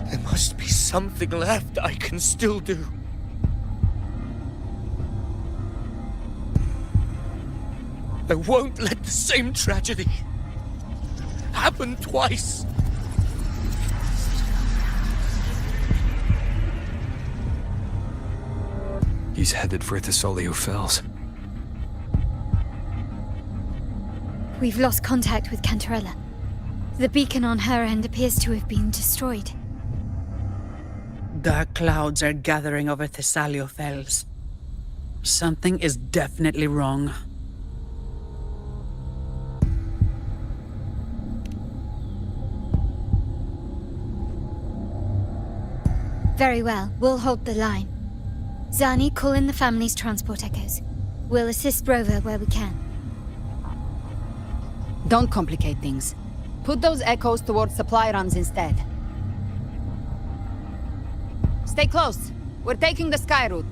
There must be something left I can still do. I won't let the same tragedy happen twice. He's headed for Thessalio Fells. We've lost contact with Cantarella. The beacon on her end appears to have been destroyed. Dark clouds are gathering over Thessalio Fells. Something is definitely wrong. Very well, we'll hold the line. Zani, call in the family's transport echoes. We'll assist Rover where we can. Don't complicate things. Put those echoes towards supply runs instead. Stay close. We're taking the sky route.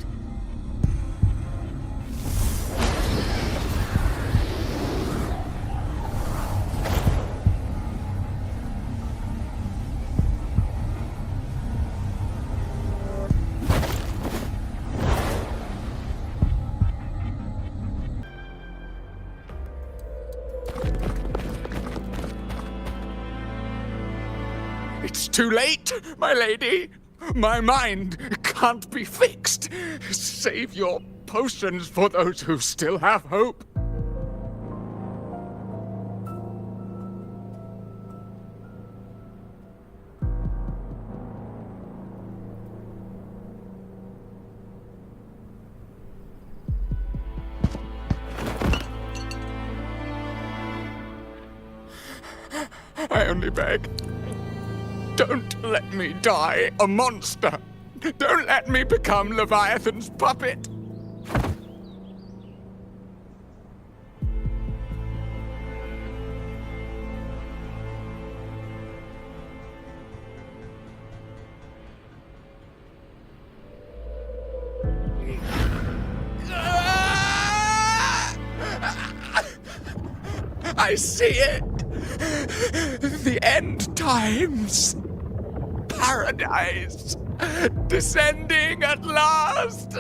It's too late, my lady. My mind can't be fixed. Save your potions for those who still have hope. I only beg. Don't let me die a monster! Don't let me become Leviathan's puppet! I see it! The end times! Paradise! Descending at last!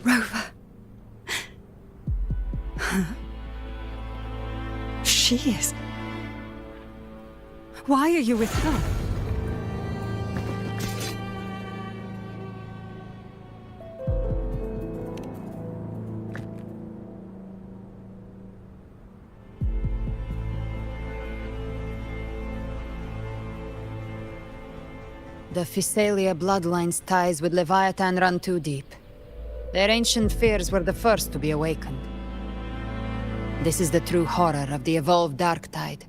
Rover. She is. Why are you with her? The Physalia bloodline's ties with Leviathan run too deep. Their ancient fears were the first to be awakened. This is the true horror of the evolved dark tide.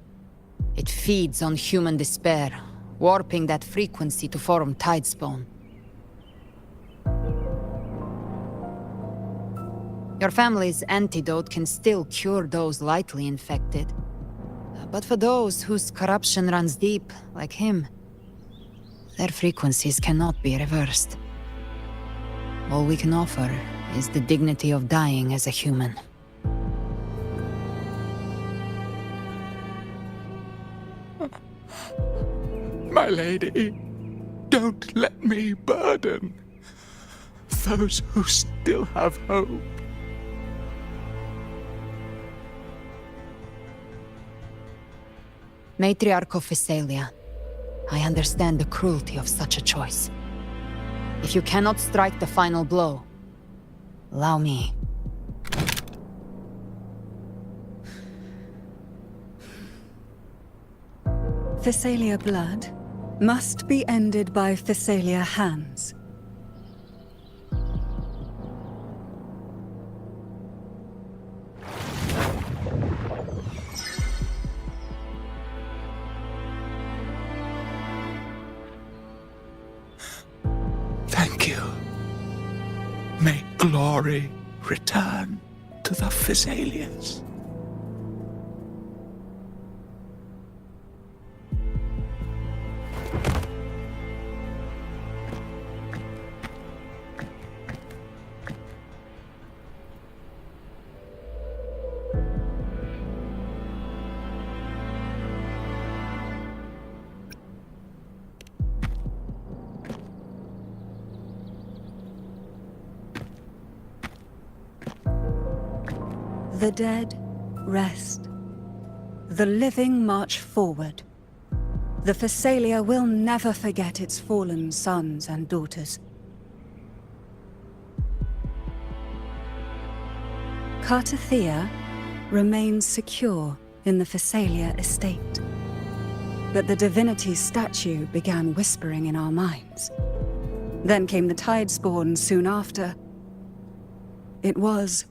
It feeds on human despair, warping that frequency to form tidespawn. Your family's antidote can still cure those lightly infected. But for those whose corruption runs deep, like him, their frequencies cannot be reversed. All we can offer is the dignity of dying as a human. My lady, don't let me burden those who still have hope. Matriarch of Physalia, I understand the cruelty of such a choice. If you cannot strike the final blow, allow me. Physalia blood must be ended by Physalia hands. Thank you. May glory return to the Phasaelians. The dead rest. The living march forward. The Phasaelia will never forget its fallen sons and daughters. Cartathea remains secure in the Phasaelia estate. But the divinity's statue began whispering in our minds. Then came the Tidespawn soon after. It was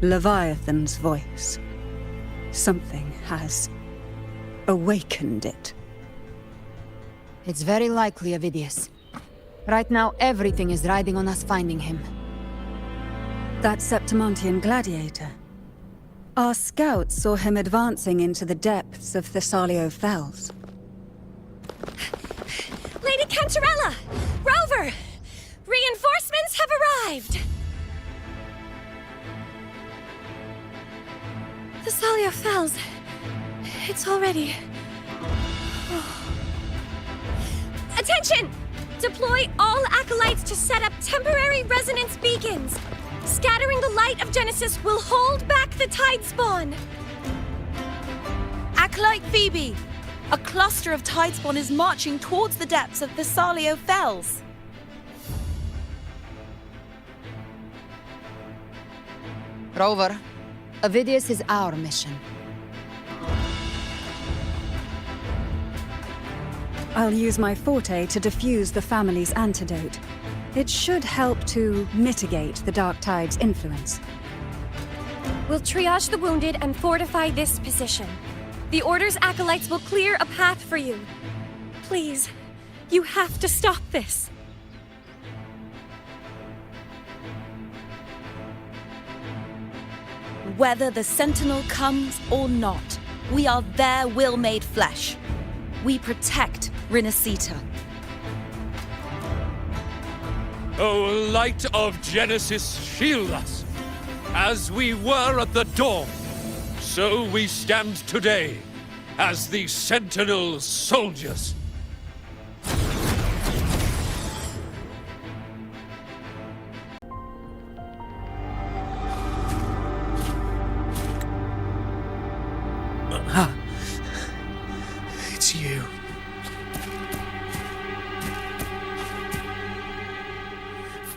Leviathan's voice. Something has awakened it. It's very likely, Avidius. Right now, everything is riding on us finding him. That Septimontian gladiator. Our scouts saw him advancing into the depths of Thessalio Fells. Lady Cantarella! Rover! Reinforcements have arrived! Thessalio Fells. It's already... Attention! Deploy all acolytes to set up temporary resonance beacons. Scattering the light of Genesis will hold back the Tidespawn. Acolyte Phoebe! A cluster of Tidespawn is marching towards the depths of Thessalio Fells. Rover, Avidius is our mission. I'll use my forte to diffuse the family's antidote. It should help to mitigate the Dark Tide's influence. We'll triage the wounded and fortify this position. The Order's acolytes will clear a path for you. Please, you have to stop this. Whether the Sentinel comes or not, we are their will made flesh. We protect Rinascita. O light of Genesis, shield us. As we were at the dawn, so we stand today as the Sentinel soldiers. It's you.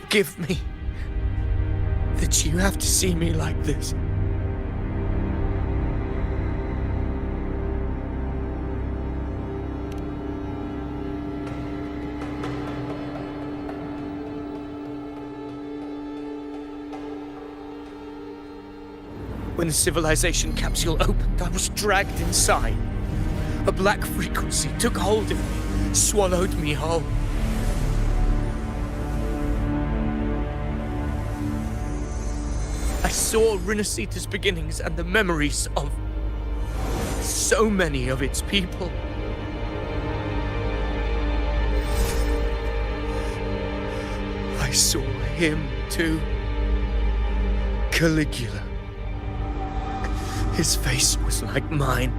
Forgive me that you have to see me like this. When the civilization capsule opened, I was dragged inside. A black frequency took hold of me, swallowed me whole. I saw Rinascita's beginnings and the memories of so many of its people. I saw him too. Caligula. His face was like mine.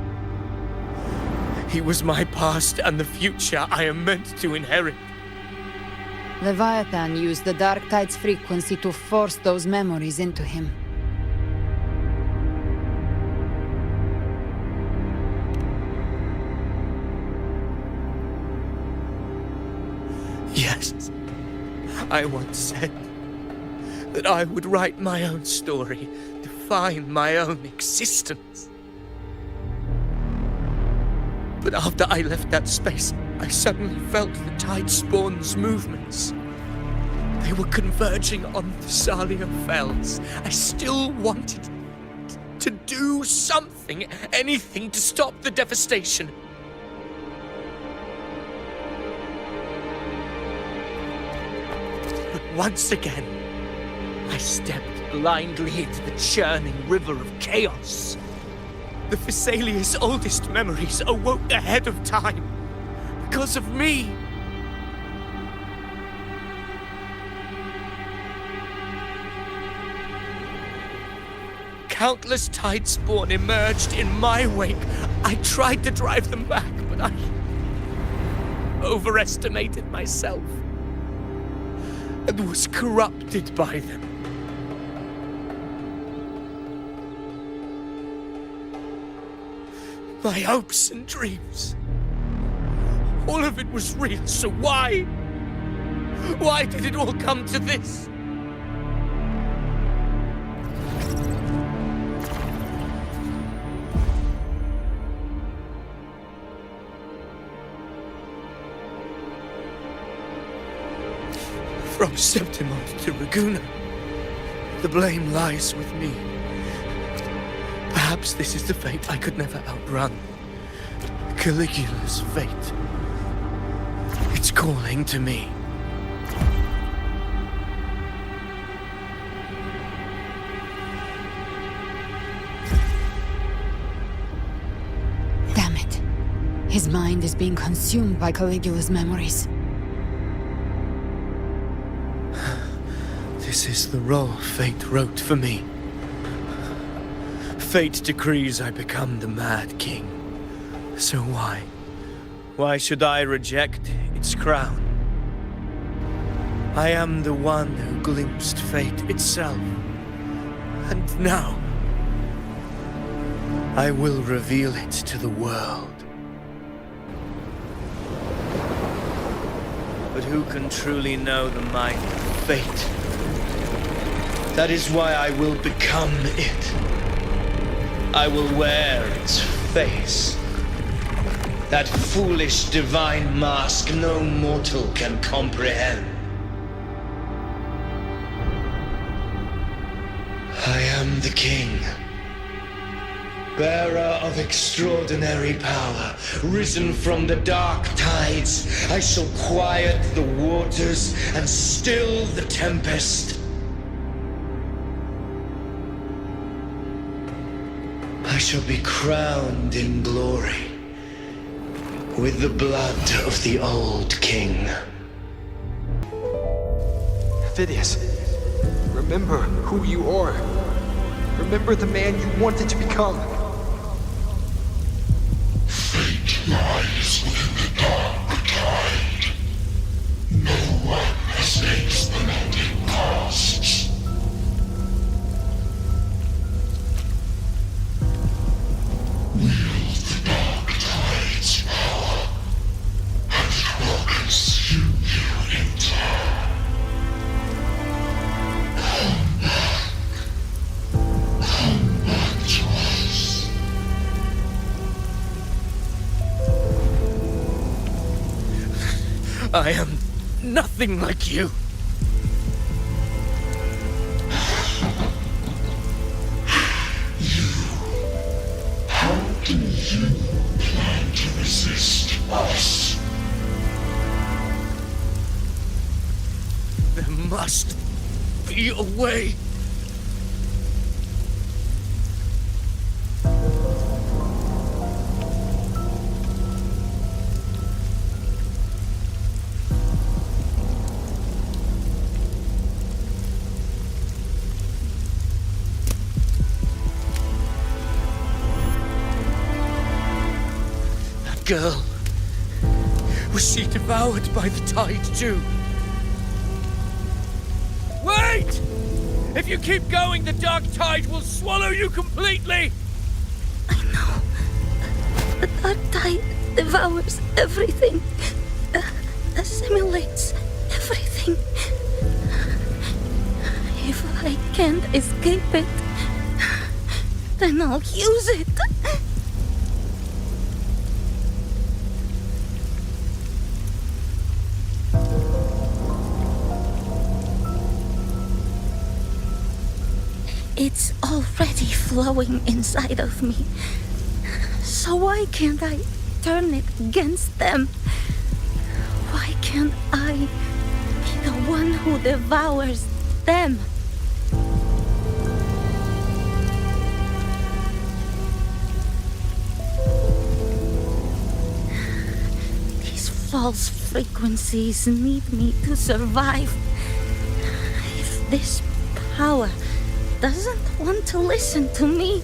He was my past and the future I am meant to inherit. Leviathan used the Dark Tide's frequency to force those memories into him. Yes, I once said that I would write my own story, define my own existence. But after I left that space, I suddenly felt the Tidespawn's movements. They were converging on Thessalio Fells. I still wanted to do something, anything to stop the devastation. once again, I stepped blindly into the churning river of chaos. The Thessalia's oldest memories awoke ahead of time because of me. Countless Tidespawn emerged in my wake. I tried to drive them back, but I overestimated myself and was corrupted by them. My hopes and dreams, all of it was real, so why? Why did it all come to this? From Septimont to Raguna, the blame lies with me. Perhaps this is the fate I could never outrun. Caligula's fate. It's calling to me. Damn it. His mind is being consumed by Caligula's memories. This is the role fate wrote for me. Fate decrees I become the Mad King. So why? Why should I reject its crown? I am the one who glimpsed fate itself. And now, I will reveal it to the world. But who can truly know the mind of fate? That is why I will become it. I will wear its face. That foolish divine mask no mortal can comprehend. I am the king, bearer of extraordinary power, risen from the dark tides. I shall quiet the waters and still the tempest. I shall be crowned in glory with the blood of the old king. Phidias, remember who you are. Remember the man you wanted to become. Fate lies within the dark tide. No one escapes the mending pasts. Wield the dark tide's power, and it will consume you in turn. Come back to us. I am nothing like you. How do you plan to resist us? There must be a way. That girl, was she devoured by the tide too? Wait! If you keep going, the dark tide will swallow you completely! I know. The dark tide devours everything. Assimilates everything. If I can't escape it, then I'll use it. It's already flowing inside of me. So why can't I turn it against them? Why can't I be the one one who devours them. These false frequencies need me to survive. If this power doesn't want to listen to me,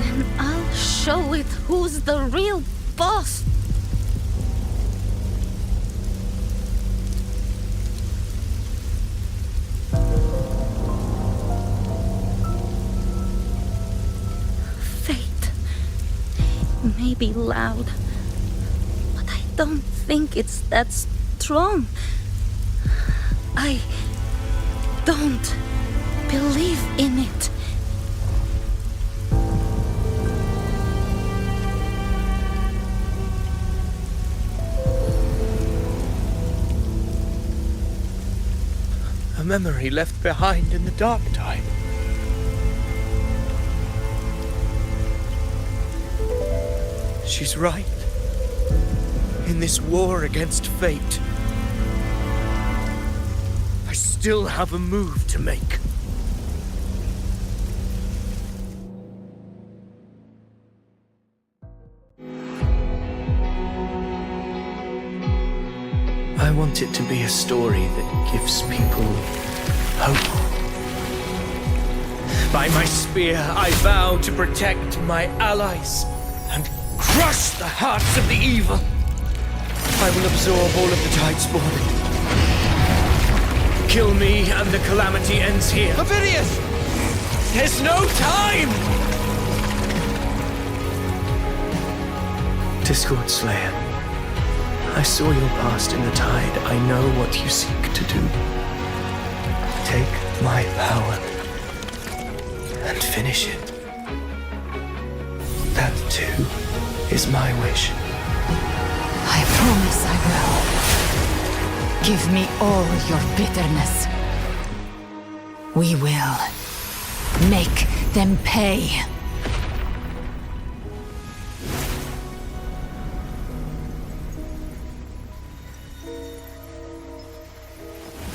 then I'll show it who's the real boss. Fate may be loud, but I don't think it's that strong. I don't believe in it. A memory left behind in the dark time. She's right. In this war against fate, I still have a move to make. I want it to be a story that gives people hope. By my spear, I vow to protect my allies and crush the hearts of the evil. I will absorb all of the Tidespawn. Kill me and the calamity ends here. Ovidius! There's no time! Discord Slayer, I saw your past in the tide. I know what you seek to do. Take my power and finish it. That too is my wish. I promise I will. Give me all your bitterness. We will make them pay.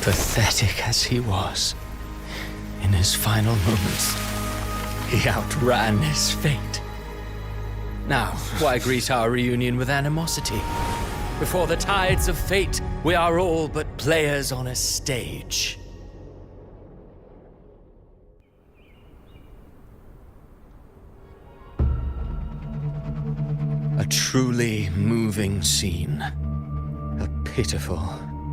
Pathetic as he was, in his final moments, he outran his fate. Now, why greet our reunion with animosity? Before the tides of fate, we are all but players on a stage. A truly moving scene. A pitiful,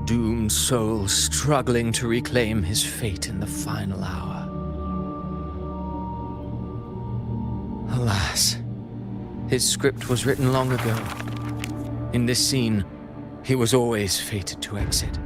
doomed soul struggling to reclaim his fate in the final hour. Alas, his script was written long ago. In this scene, he was always fated to exit.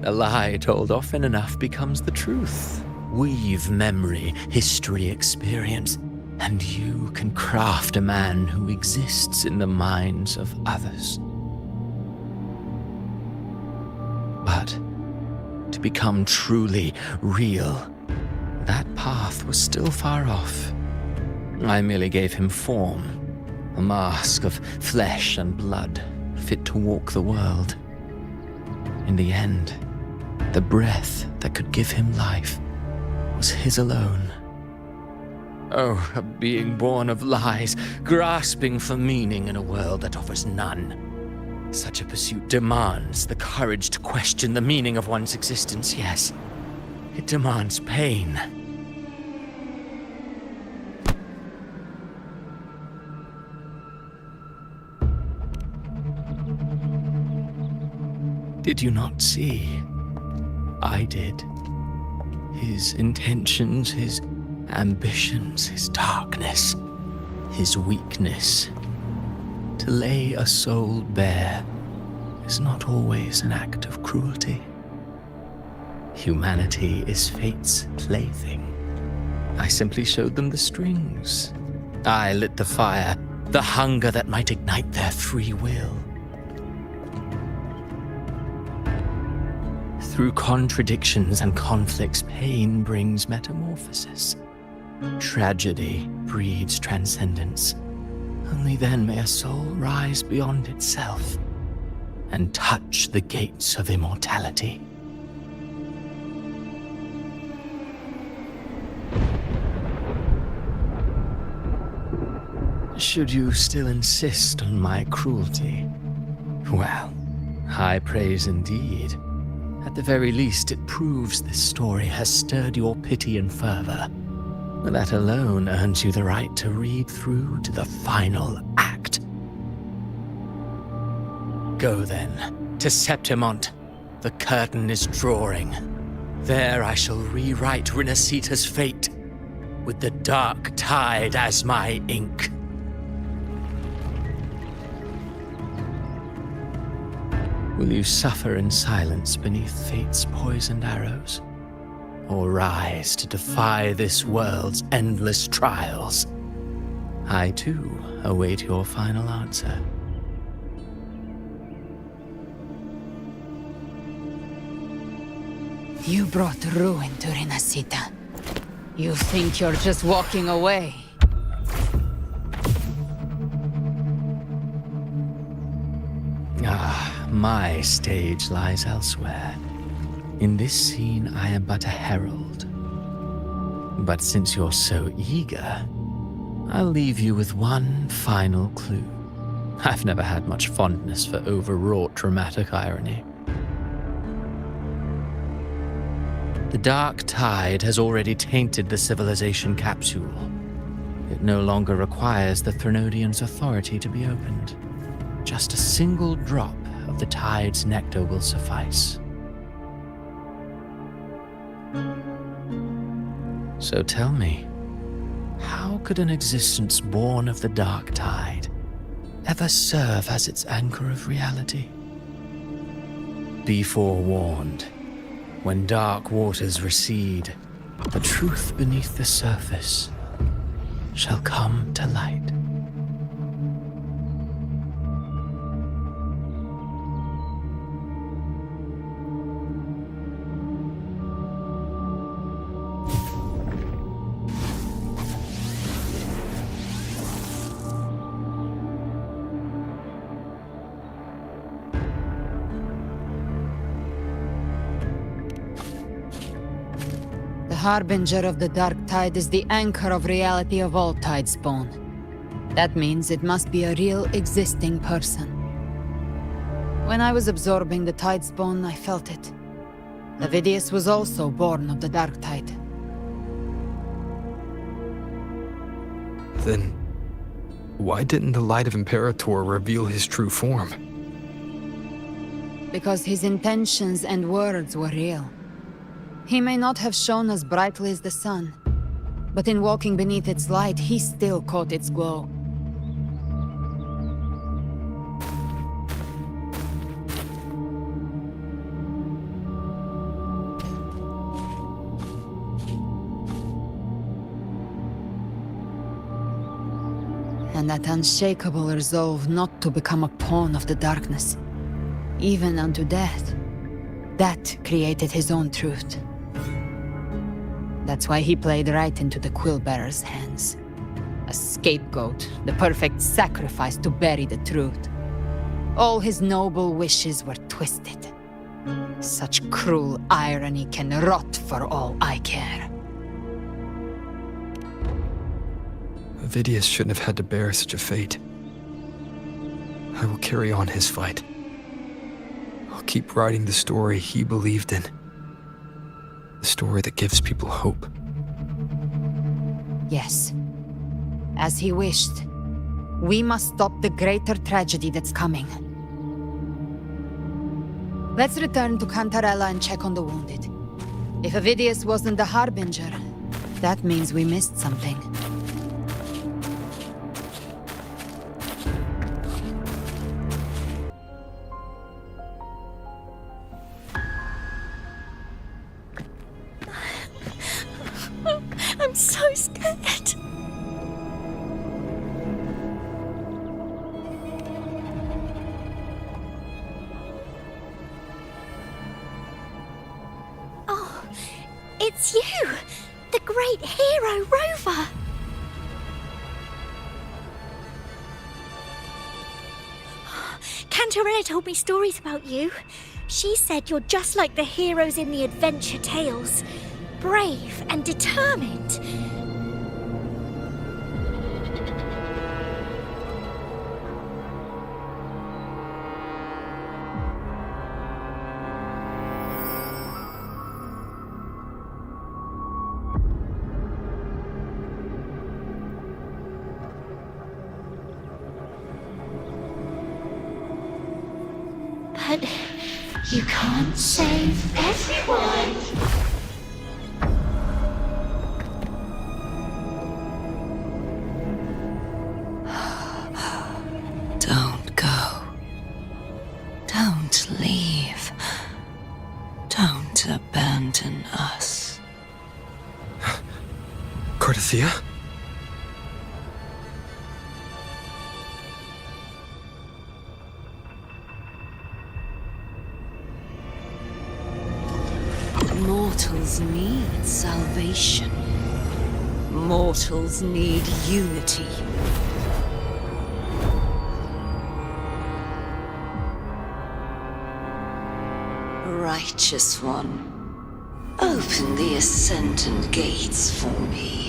A lie told often enough becomes the truth. Weave memory, history, experience, and you can craft a man who exists in the minds of others. But to become truly real, that path was still far off. I merely gave him form, a mask of flesh and blood, fit to walk the world. In the end, the breath that could give him life was his alone. Oh, a being born of lies, grasping for meaning in a world that offers none. Such a pursuit demands the courage to question the meaning of one's existence, yes. It demands pain. Did you not see? I did. His intentions, his ambitions, his darkness, his weakness. To lay a soul bare is not always an act of cruelty. Humanity is fate's plaything. I simply showed them the strings. I lit the fire, the hunger that might ignite their free will. Through contradictions and conflicts, pain brings metamorphosis. Tragedy breeds transcendence. Only then may a soul rise beyond itself and touch the gates of immortality. Should you still insist on my cruelty? Well, high praise indeed. At the very least, it proves this story has stirred your pity and fervor. That alone earns you the right to read through to the final act. Go then, to Septimont. The curtain is drawing. There I shall rewrite Rinasita's fate, with the dark tide as my ink. Will you suffer in silence beneath fate's poisoned arrows? Or rise to defy this world's endless trials? I, too, await your final answer. You brought ruin to Rinasita. You think you're just walking away? My stage lies elsewhere. In this scene, I am but a herald. But since you're so eager, I'll leave you with one final clue. I've never had much fondness for overwrought dramatic irony. The dark tide has already tainted the civilization capsule. It no longer requires the Threnodians' authority to be opened. Just a single drop of the tide's nectar will suffice. So tell me, how could an existence born of the dark tide ever serve as its anchor of reality? Be forewarned, when dark waters recede, the truth beneath the surface shall come to light. The harbinger of the dark tide is the anchor of reality of all tidespawn. That means it must be a real existing person. When I was absorbing the tidespawn, I felt it. Avidius was also born of the dark tide. Then, why didn't the light of Imperator reveal his true form? Because his intentions and words were real. He may not have shone as brightly as the sun, but in walking beneath its light, he still caught its glow. And that unshakable resolve not to become a pawn of the darkness, even unto death, that created his own truth. That's why he played right into the Quill-Bearer's hands. A scapegoat, the perfect sacrifice to bury the truth. All his noble wishes were twisted. Such cruel irony can rot for all I care. Avidius shouldn't have had to bear such a fate. I will carry on his fight. I'll keep writing the story he believed in. The story that gives people hope. Yes. As he wished. We must stop the greater tragedy that's coming. Let's return to Cantarella and check on the wounded. If Avidius wasn't the Harbinger, that means we missed something. I'm so scared. Oh, it's you! The great hero, Rover! Cantarella told me stories about you. She said you're just like the heroes in the adventure tales. Brave and determined. But you can't save everyone. Don't go. Don't leave. Don't abandon us. Cardathia? Mortals need salvation. Mortals need unity. Righteous One, open the Ascendant gates for me.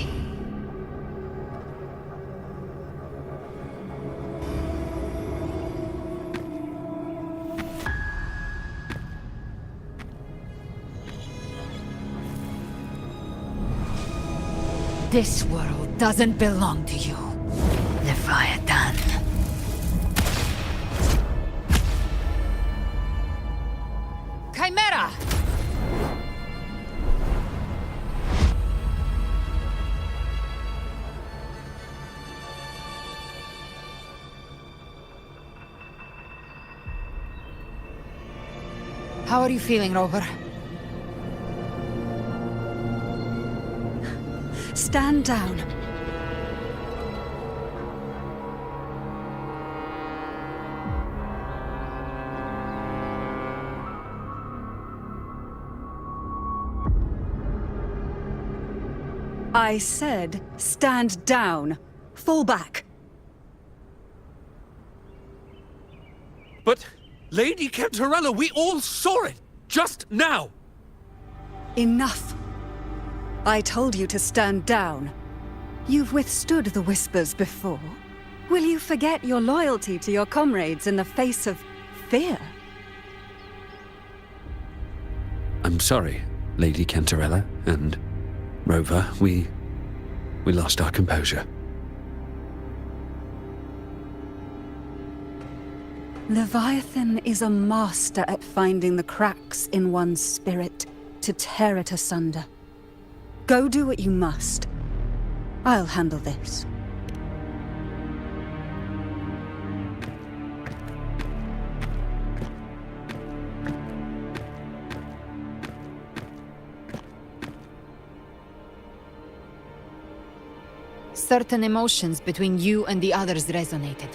This world doesn't belong to you, Leviathan. Chimera! How are you feeling, Rover? Stand down. I said, stand down. Fall back. But, Lady Cantarella, we all saw it! Just now! Enough. I told you to stand down. You've withstood the whispers before. Will you forget your loyalty to your comrades in the face of fear? I'm sorry, Lady Cantarella and Rover. We lost our composure. Leviathan is a master at finding the cracks in one's spirit to tear it asunder. Go do what you must. I'll handle this. Certain emotions between you and the others resonated.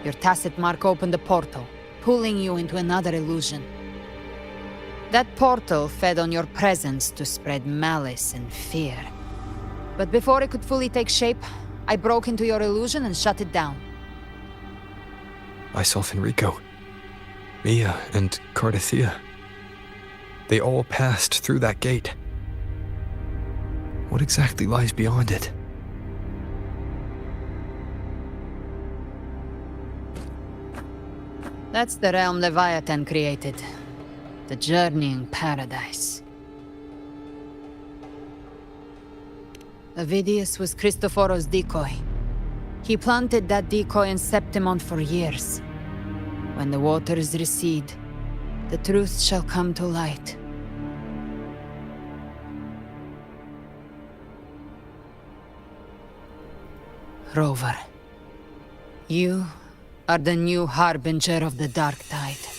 Your tacit mark opened a portal, pulling you into another illusion. That portal fed on your presence to spread malice and fear. But before it could fully take shape, I broke into your illusion and shut it down. Myself and Rico, Mia and Cardathia. They all passed through that gate. What exactly lies beyond it? That's the realm Leviathan created. The journeying paradise. Avidius was Cristoforo's decoy. He planted that decoy in Septimont for years. When the waters recede, the truth shall come to light. Rover, you are the new harbinger of the dark tide.